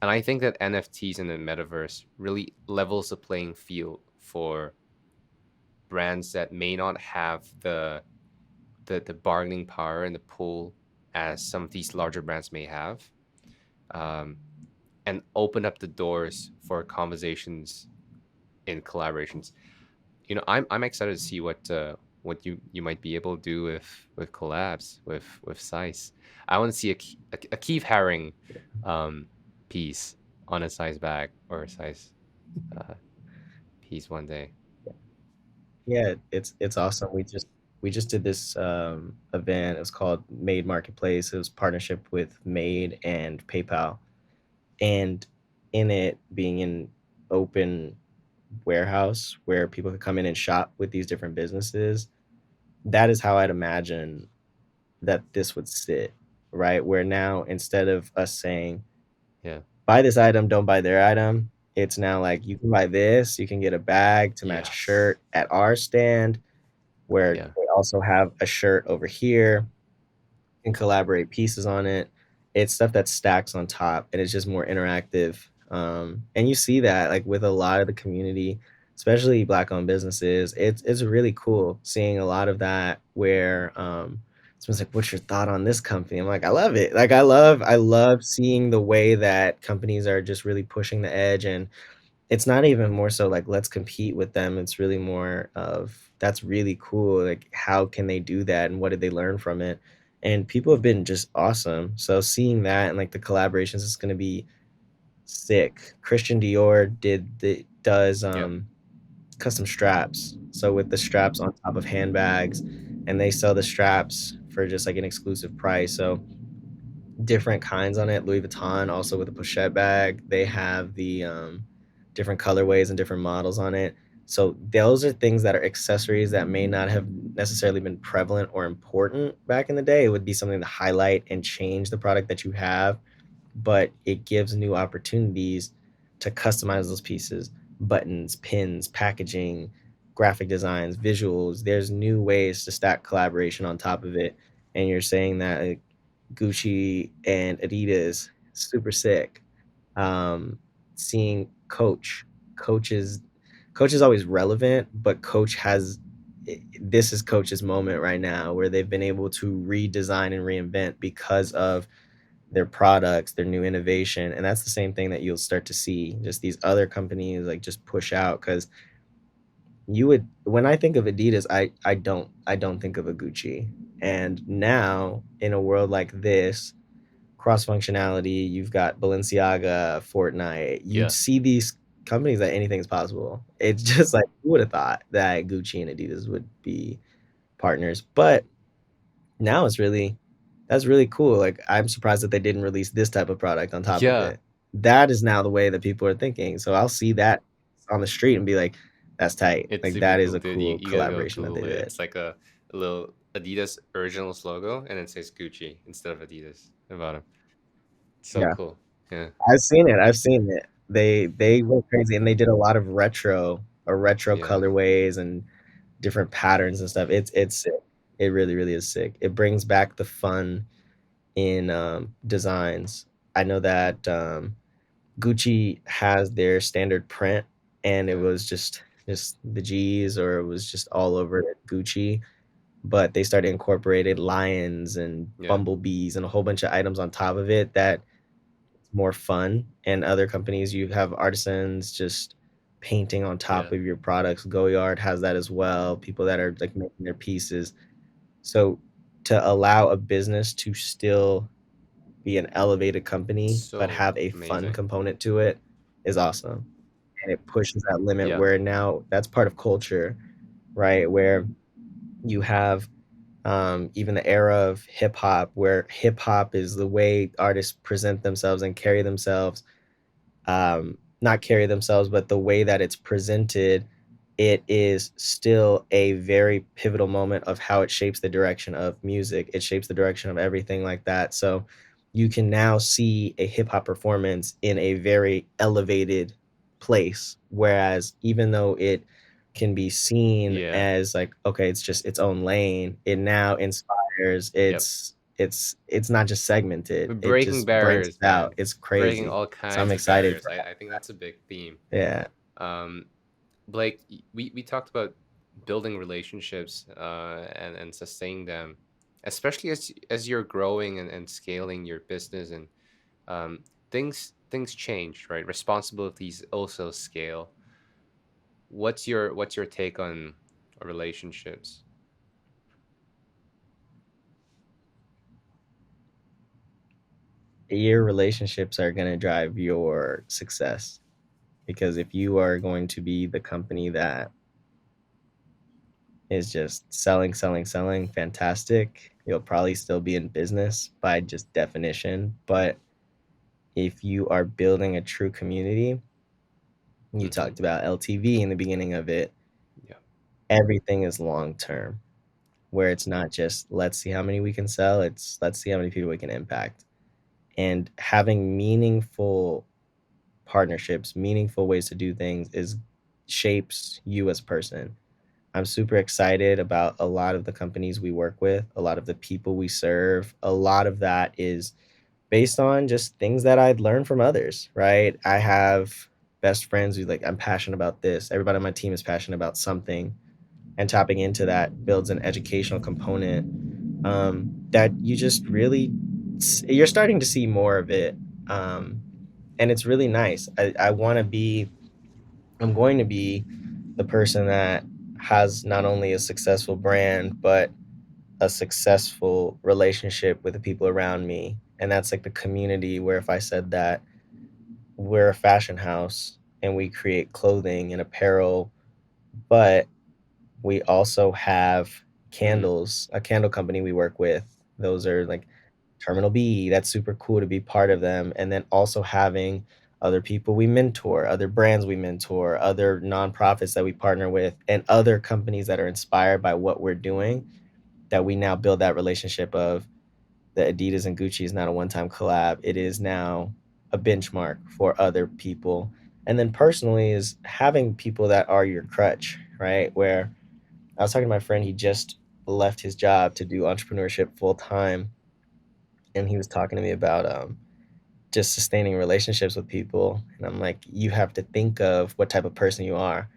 B: And I think that NFTs in the metaverse really levels the playing field for brands that may not have the bargaining power and the pull as some of these larger brands may have, um, and open up the doors for conversations in collaborations. I'm excited to see what you might be able to do with collabs with CISE. I want to see a Keith Haring piece on a CISE bag or a CISE uh, piece one day.
C: Yeah, it's awesome. We just did this event. It was called Made Marketplace. It was partnership with Made and PayPal. And in it being an open warehouse where people could come in and shop with these different businesses, that is how I'd imagine that this would sit, right? Where now instead of us saying,
B: Yeah.
C: buy this item, don't buy their item, it's now like you can buy this, you can get a bag to match a
B: Yes.
C: shirt at our stand, where
B: Yeah.
C: they also have a shirt over here and collaborate pieces on it. It's stuff that stacks on top and it's just more interactive. And you see that like with a lot of the community, especially black owned businesses. It's really cool seeing a lot of that where someone's like, what's your thought on this company? I'm like, I love it. Like I love seeing the way that companies are just really pushing the edge, and it's not even more so like let's compete with them. It's really more of that's really cool. Like how can they do that and what did they learn from it? And people have been just awesome. So seeing that and like the collaborations is going to be sick. Christian Dior does
B: Yep.
C: custom straps. So with the straps on top of handbags, and they sell the straps for just like an exclusive price. So different kinds on it. Louis Vuitton also with a pochette bag. They have the different colorways and different models on it. So those are things that are accessories that may not have necessarily been prevalent or important back in the day. It would be something to highlight and change the product that you have, but it gives new opportunities to customize those pieces, buttons, pins, packaging, graphic designs, visuals. There's new ways to stack collaboration on top of it. And you're saying that like, Gucci and Adidas, super sick. Um, Seeing Coach is always relevant, but this is Coach's moment right now where they've been able to redesign and reinvent because of their products, their new innovation. And that's the same thing that you'll start to see just these other companies like just push out, because when I think of Adidas, I don't think of a Gucci. And now in a world like this, cross functionality, you've got Balenciaga, Fortnite,
B: Yeah.
C: you'd see these companies that anything's possible. It's just like who would have thought that Gucci and Adidas would be partners? But now that's really cool. Like I'm surprised that they didn't release this type of product on top of
B: Yeah.
C: it. That is now the way that people are thinking. So I'll see that on the street and be like, that's tight.
B: It's
C: Like
B: super
C: that is
B: cool,
C: a
B: dude.
C: cool
B: You gotta go
C: collaboration that they
B: Google it.
C: did.
B: It's like a little Adidas originals logo and it says Gucci instead of Adidas at the bottom. So
C: Yeah,
B: cool. Yeah.
C: I've seen it. I've seen it. They went crazy and they did a lot of retro
B: Yeah.
C: colorways and different patterns and stuff. It's sick. It really, really is sick. It brings back the fun in designs. I know that Gucci has their standard print, and it
B: Yeah.
C: was just the G's, or it was just all over Gucci. But they started incorporated lions and
B: Yeah.
C: bumblebees and a whole bunch of items on top of it that it's more fun. And other companies, you have artisans just painting on top
B: Yeah.
C: of your products. Goyard has that as well. People that are like making their pieces. So to allow a business to still be an elevated company but
B: So
C: have a fun
B: amazing.
C: component to it is awesome. And it pushes that limit
B: Yeah.
C: where now that's part of culture, right? Where you have even the era of hip hop, where hip hop is the way artists present themselves and carry themselves, not carry themselves, but the way that it's presented, it is still a very pivotal moment of how it shapes the direction of music. It shapes the direction of everything like that. So you can now see a hip hop performance in a very elevated place. Whereas even though it can be seen
B: Yeah.
C: as like, okay, it's just its own lane, it now inspires.
B: Yep.
C: It's not just segmented. It
B: Breaking
C: just branches
B: barriers,
C: out.
B: man.
C: It's
B: Breaking
C: crazy.
B: all
C: So I'm
B: kinds of
C: excited
B: barriers.
C: for
B: I think that's a big theme.
C: yeah.
B: Um, Blake, we talked about building relationships and sustaining them, especially as you're growing and scaling your business and things change, right? Responsibilities also scale. What's your take on relationships?
C: Your relationships are going to drive your success, because if you are going to be the company that is just selling, selling, selling, fantastic, you'll probably still be in business by just definition. But if you are building a true community, you
B: Mm-hmm.
C: talked about LTV in the beginning of it,
B: Yeah.
C: everything is long term, where it's not just let's see how many we can sell, it's let's see how many people we can impact. And having meaningful partnerships, meaningful ways to do things is shapes you as a person. I'm super excited about a lot of the companies we work with, a lot of the people we serve. A lot of that is based on just things that I'd learned from others, right? I have best friends who like, I'm passionate about this. Everybody on my team is passionate about something. And tapping into that builds an educational component that you just really, you're starting to see more of it. Um, and it's really nice. I want to be, I'm going to be the person that has not only a successful brand, but a successful relationship with the people around me. And that's like the community where if I said that we're a fashion house and we create clothing and apparel, but we also have
B: Mm,
C: candles, a candle company we work with. Those are like Terminal B. That's super cool to be part of them. And then also having other people we mentor, other brands we mentor, other nonprofits that we partner with, and other companies that are inspired by what we're doing, that we now build that relationship of the Adidas and Gucci is not a one-time collab. It is now a benchmark for other people. And then personally is having people that are your crutch, right? Where I was talking to my friend, he just left his job to do entrepreneurship full time, and he was talking to me about just sustaining relationships with people. And I'm like, you have to think of what type of person you are.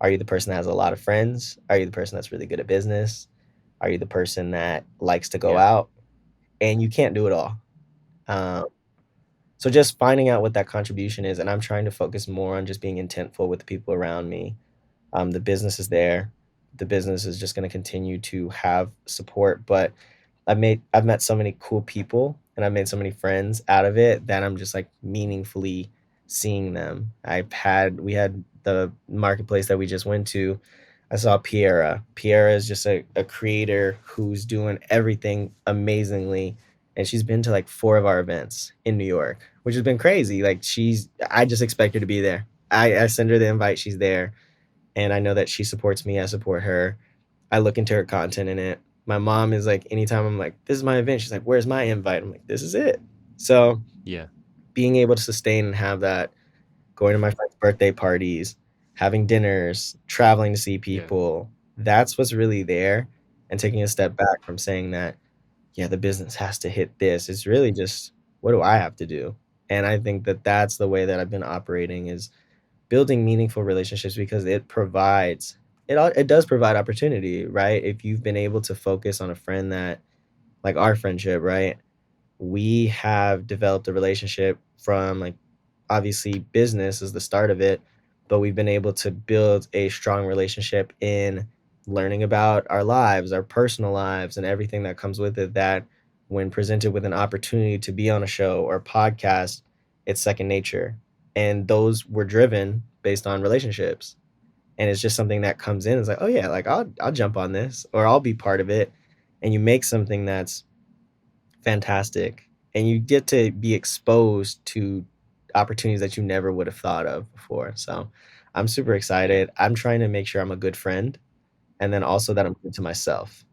C: Are you the person that has a lot of friends? Are you the person that's really good at business? Are you the person that likes to go
B: yeah.
C: out? And you can't do it all. Um, so just finding out what that contribution is, and I'm trying to focus more on just being intentful with the people around me. The business is there. The business is just going to continue to have support, but I've met so many cool people and I've made so many friends out of it that I'm just like meaningfully seeing them. We had the marketplace that we just went to. I saw Piera. Piera is just a creator who's doing everything amazingly. And she's been to like 4 of our events in New York, which has been crazy. Like I just expect her to be there. I send her the invite, she's there. And I know that she supports me, I support her. I look into her content in it. My mom is like, anytime I'm like, this is my event, she's like, where's my invite? I'm like, this is it. So
B: Yeah.
C: being able to sustain and have that, going to my friends' birthday parties, having dinners, traveling to see
B: Yeah.
C: people, that's what's really there. And taking a step back from saying that, yeah, the business has to hit this. It's really just, what do I have to do? And I think that that's the way that I've been operating, is building meaningful relationships, because it does provide opportunity, right? If you've been able to focus on a friend that, like our friendship, right? We have developed a relationship from, like, obviously business is the start of it, but we've been able to build a strong relationship in learning about our lives, our personal lives, and everything that comes with it, that when presented with an opportunity to be on a show or a podcast, it's second nature. And those were driven based on relationships. And it's just something that comes in. It's like, oh yeah, like I'll jump on this, or I'll be part of it. And you make something that's fantastic, and you get to be exposed to opportunities that you never would have thought of before. So I'm super
B: Yeah.
C: excited. I'm trying to make sure I'm a good friend, and then also that I'm good to myself.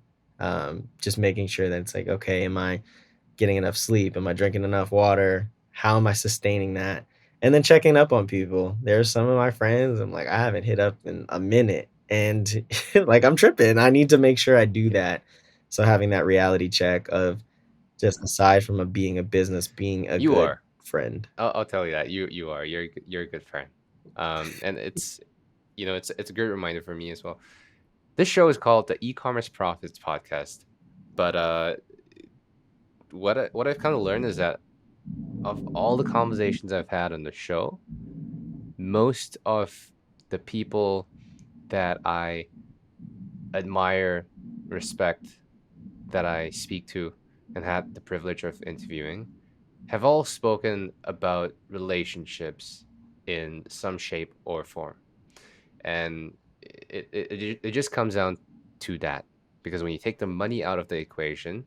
C: Just making sure that it's like, okay, am I getting enough sleep? Am I drinking enough water? How am I sustaining that? And then checking up on people. There's some of my friends I'm like, I haven't hit up in a minute, and like, I'm tripping. I need to make sure I do
B: Yeah.
C: that. So having that reality check of, just aside from being a business, being a
B: You
C: good
B: are.
C: friend.
B: I'll tell you that you are. You're a good friend. And it's it's a good reminder for me as well. This show is called the E-commerce Profits Podcast, but what I've kind of learned is that of all the conversations I've had on the show, most of the people that I admire, respect, that I speak to, and had the privilege of interviewing, have all spoken about relationships in some shape or form. And it just comes down to that. Because when you take the money out of the equation,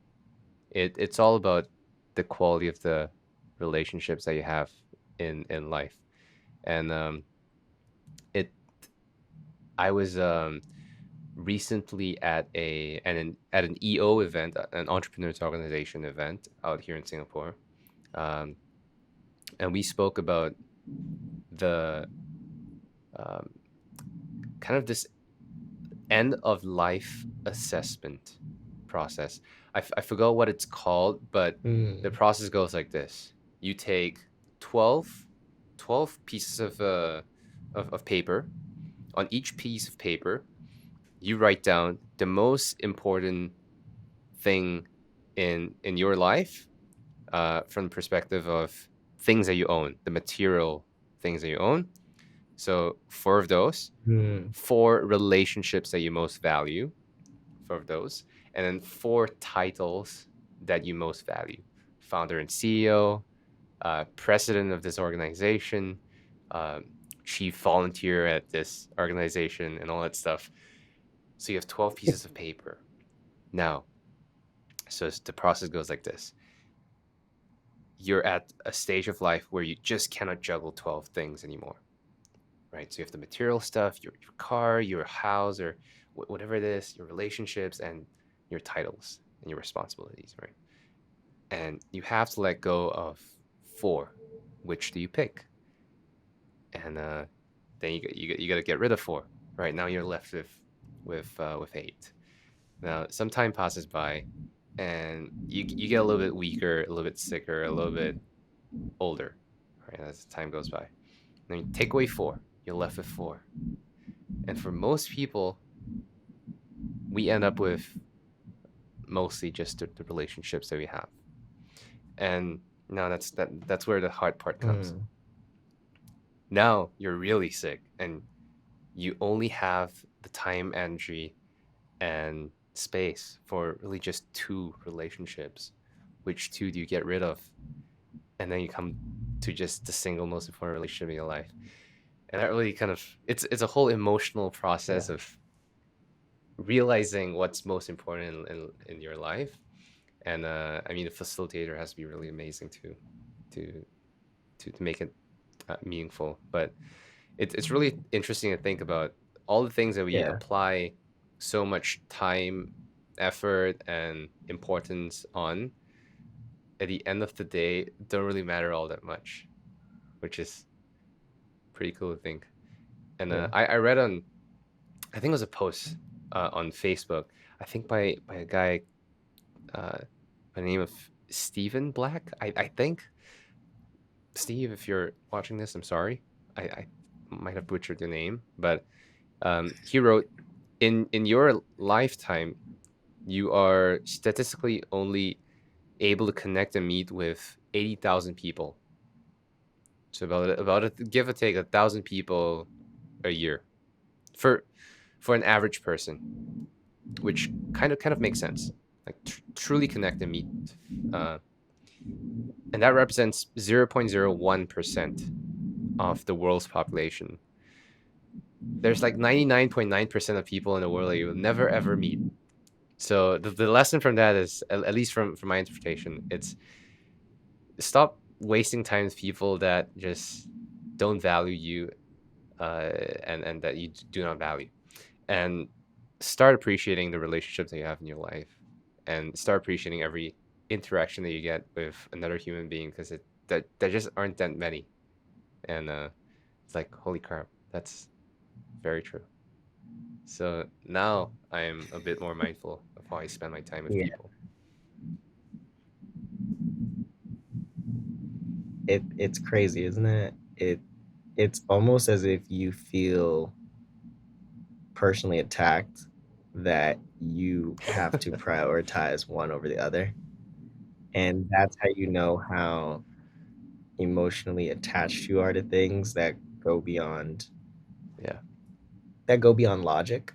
B: it's all about the quality of the relationships that you have in life. And it I was recently at an EO event, an entrepreneurs organization event out here in Singapore, um, and we spoke about the um, kind of this end of life assessment process. I forgot what it's called, but the
C: Mm.
B: process goes like this: you take 12, 12 pieces of paper. On each piece of paper, you write down the most important thing in your life, from the perspective of things that you own, the material things that you own. So 4 of those,
C: Mm.
B: 4 relationships that you most value, 4 of those, and then 4 titles that you most value: founder and CEO, president of this organization, um, chief volunteer at this organization, and all that stuff. So you have 12 pieces of paper. Now, so the process goes like this: you're at a stage of life where you just cannot juggle 12 things anymore, right? So you have the material stuff, your car, your house, or whatever it is, your relationships, and your titles and your responsibilities, right? And you have to let go of 4. Which do you pick? And then you got to get rid of 4. Right now you're left with 8. Now some time passes by, and you get a little bit weaker, a little bit sicker, a little bit older, right? As time goes by. Then you take away 4, you're left with 4. And for most people, we end up with mostly just the relationships that we have. And now that's where the hard part comes.
C: Mm.
B: Now you're really sick, and you only have the time, energy, and space for really just 2 relationships. Which 2 do you get rid of? And then you come to just the single most important relationship in your life. And that really kind of it's a whole emotional process
C: Yeah.
B: of realizing what's most important in your life. And I mean, the facilitator has to be really amazing to to make it meaningful. But it's really interesting to think about all the things that we
C: Yeah.
B: apply so much time effort and importance on, at the end of the day, don't really matter all that much, which is pretty cool to think. And
C: Yeah.
B: I read on, I think it was a post on Facebook, I think by a guy by the name of Stephen Black. I think, Steve, if you're watching this, I'm sorry. I might have butchered your name, but he wrote, in your lifetime, you are statistically only able to connect and meet with 80,000 people. So about give or take 1,000 people a year for an average person, which kind of makes sense. Like truly connect and meet, and that represents 0.01% of the world's population. There's like 99.9% of people in the world that you will never ever meet. So the lesson from that is, at least from my interpretation, it's stop wasting time with people that just don't value you, and that you do not value, and start appreciating the relationships that you have in your life, and start appreciating every interaction that you get with another human being, because there just aren't that many. And it's like, holy crap, that's very true. So now I am a bit more mindful of how I spend my time with
C: Yeah.
B: people.
C: It's crazy, isn't it? It's almost as if you feel personally attacked that you have to prioritize one over the other. And that's how you know how emotionally attached you are to things that go beyond
B: Yeah.
C: logic.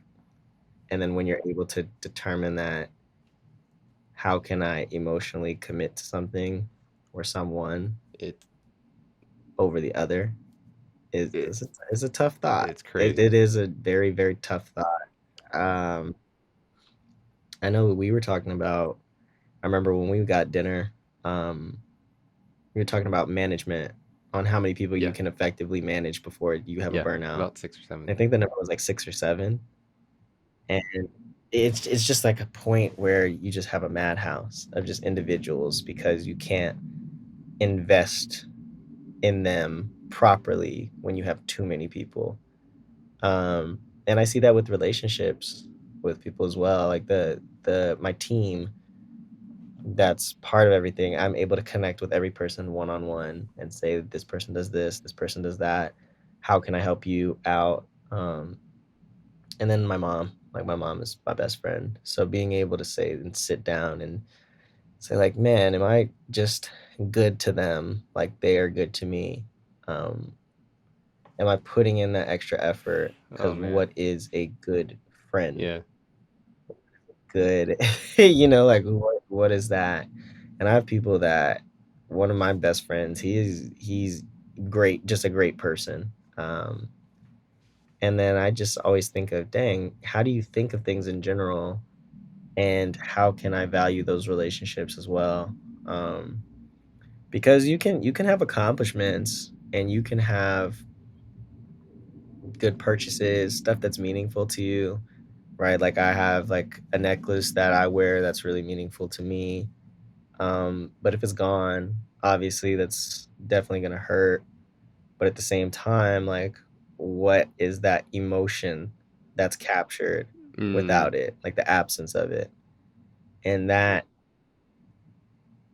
C: And then when you're able to determine that, how can I emotionally commit to something or someone
B: It
C: over the other is a tough thought.
B: it's crazy.
C: It is a very, very tough thought. I know we were talking about, I remember when we got dinner, we were talking about management, on how many people you
B: Yeah.
C: can effectively manage before you have a
B: Yeah,
C: burnout.
B: about 6 or 7.
C: I think the number was like 6 or 7. And it's just like a point where you just have a madhouse of just individuals, because you can't invest in them properly when you have too many people. And I see that with relationships with people as well. Like my team, that's part of everything. I'm able to connect with every person one on one and say, this person does this person does that. How can I help you out? And then my mom is my best friend. So being able to say and sit down and say, like, man, am I just good to them like they are good to me? Am I putting in that extra effort?
B: Oh
C: Because
B: man.
C: what is a good friend?
B: Yeah.
C: Good, like what is that? And I have people that, one of my best friends, he's great, just a great person. And then I just always think of, dang, how do you think of things in general, and how can I value those relationships as well? Because you can have accomplishments, and you can have good purchases, stuff that's meaningful to you, right? Like I have like a necklace that I wear that's really meaningful to me. But if it's gone, obviously that's definitely gonna hurt. But at the same time, like, what is that emotion that's captured without it? Like the absence of it. And that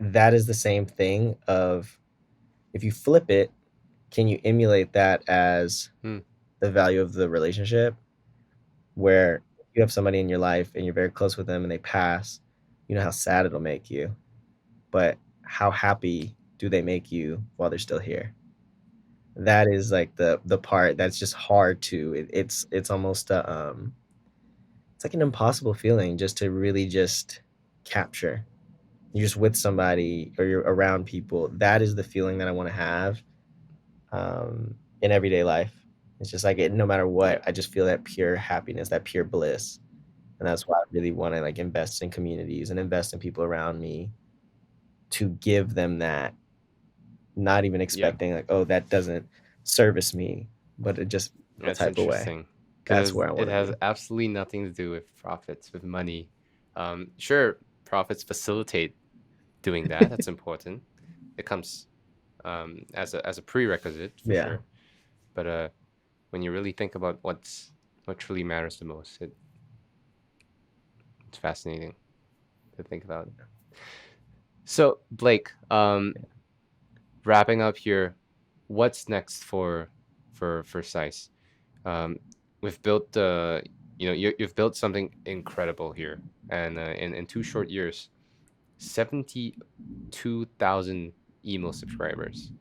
C: is the same thing of, if you flip it, can you emulate that as the value of the relationship, where you have somebody in your life and you're very close with them and they pass, you know how sad it'll make you, but how happy do they make you while they're still here? That is like the part that's just hard to, it's almost it's like an impossible feeling just to really just capture. You're just with somebody or you're around people. That is the feeling that I want to have in everyday life. It's just like, no matter what, I just feel that pure happiness, that pure bliss. And that's why I really want to like invest in communities and invest in people around me, to give them that, not even expecting like, oh, that doesn't service me, but it just
B: That's
C: type of way.
B: interesting,
C: That's
B: because
C: where I
B: it
C: want to
B: has
C: be.
B: absolutely nothing to do with profits, with money, Sure, profits facilitate doing that. That's important. It comes as a prerequisite for
C: Yeah.
B: sure. But when you really think about what truly matters the most, it's fascinating to think about. So Blake, wrapping up here, what's next for CISE? We've built you've built something incredible here, and in 2 short years, 72,000 email subscribers,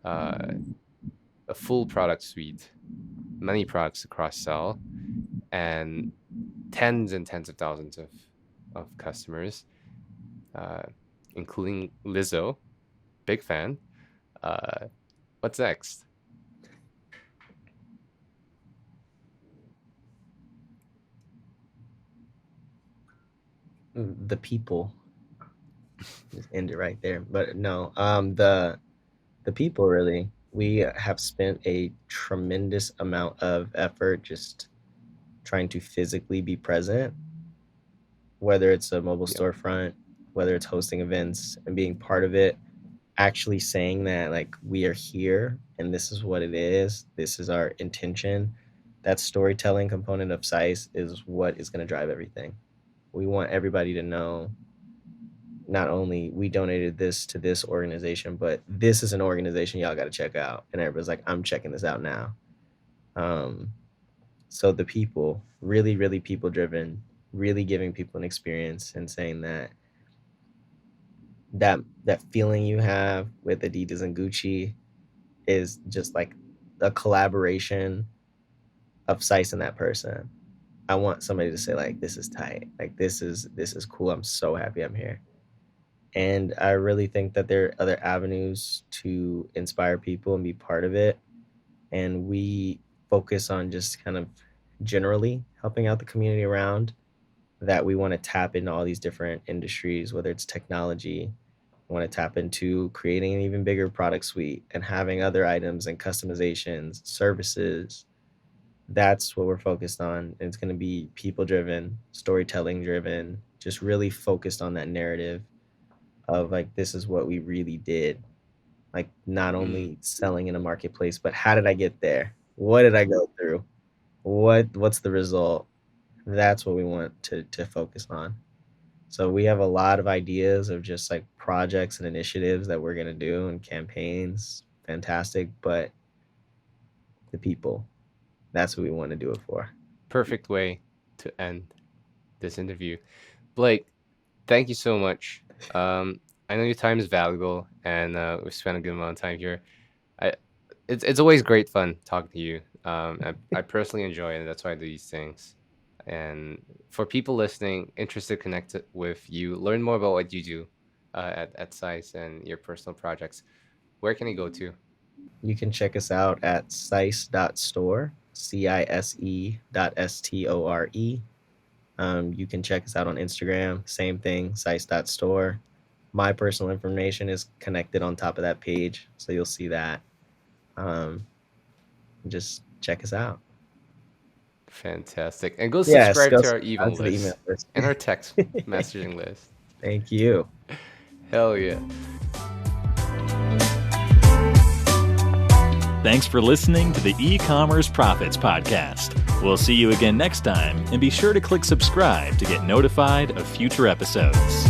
B: a full product suite, many products to cross sell, and tens and tens of thousands of customers, including Lizzo, big fan. What's next?
C: The people. Just end it right there. But no, the people really. We have spent a tremendous amount of effort just trying to physically be present, whether it's a mobile
B: Yep.
C: storefront, whether it's hosting events and being part of it, actually saying that like we are here and this is what it is, this is our intention. That storytelling component of CISE is what is going to drive everything. We want everybody to know not only we donated this to this organization, but this is an organization y'all got to check out. And everybody's like, I'm checking this out now. So the people, really, really people driven, really giving people an experience and saying that feeling you have with Adidas and Gucci is just like a collaboration of CISE and that person. I want somebody to say like, this is tight. Like this is cool. I'm so happy I'm here. And I really think that there are other avenues to inspire people and be part of it. And we focus on just kind of generally helping out the community around that. We want to tap into all these different industries, whether it's technology. We want to tap into creating an even bigger product suite and having other items and customizations, services. That's what we're focused on. And it's going to be people driven, storytelling driven, just really focused on that narrative of like, this is what we really did. Like not only selling in a marketplace, but how did I get there? What did I go through? What's the result? That's what we want to focus on. So we have a lot of ideas of just like projects and initiatives that we're going to do and campaigns. Fantastic. But the people, that's what we want to do it for.
B: Perfect way to end this interview. Blake, thank you so much. I know your time is valuable, and we've spent a good amount of time here. It's always great fun talking to you. I personally enjoy it, and that's why I do these things. And for people listening, interested, connected with you, learn more about what you do at CISE and your personal projects, where can they go to?
C: You can check us out at CISE.store, CISE.store. You can check us out on Instagram, same thing, CISE.store. My personal information is connected on top of that page, so you'll see that. Just check us out.
B: Fantastic. And go subscribe to our email list and our text messaging list.
C: Thank you.
B: Hell yeah.
A: Thanks for listening to the E-commerce Profits Podcast. We'll see you again next time, and be sure to click subscribe to get notified of future episodes.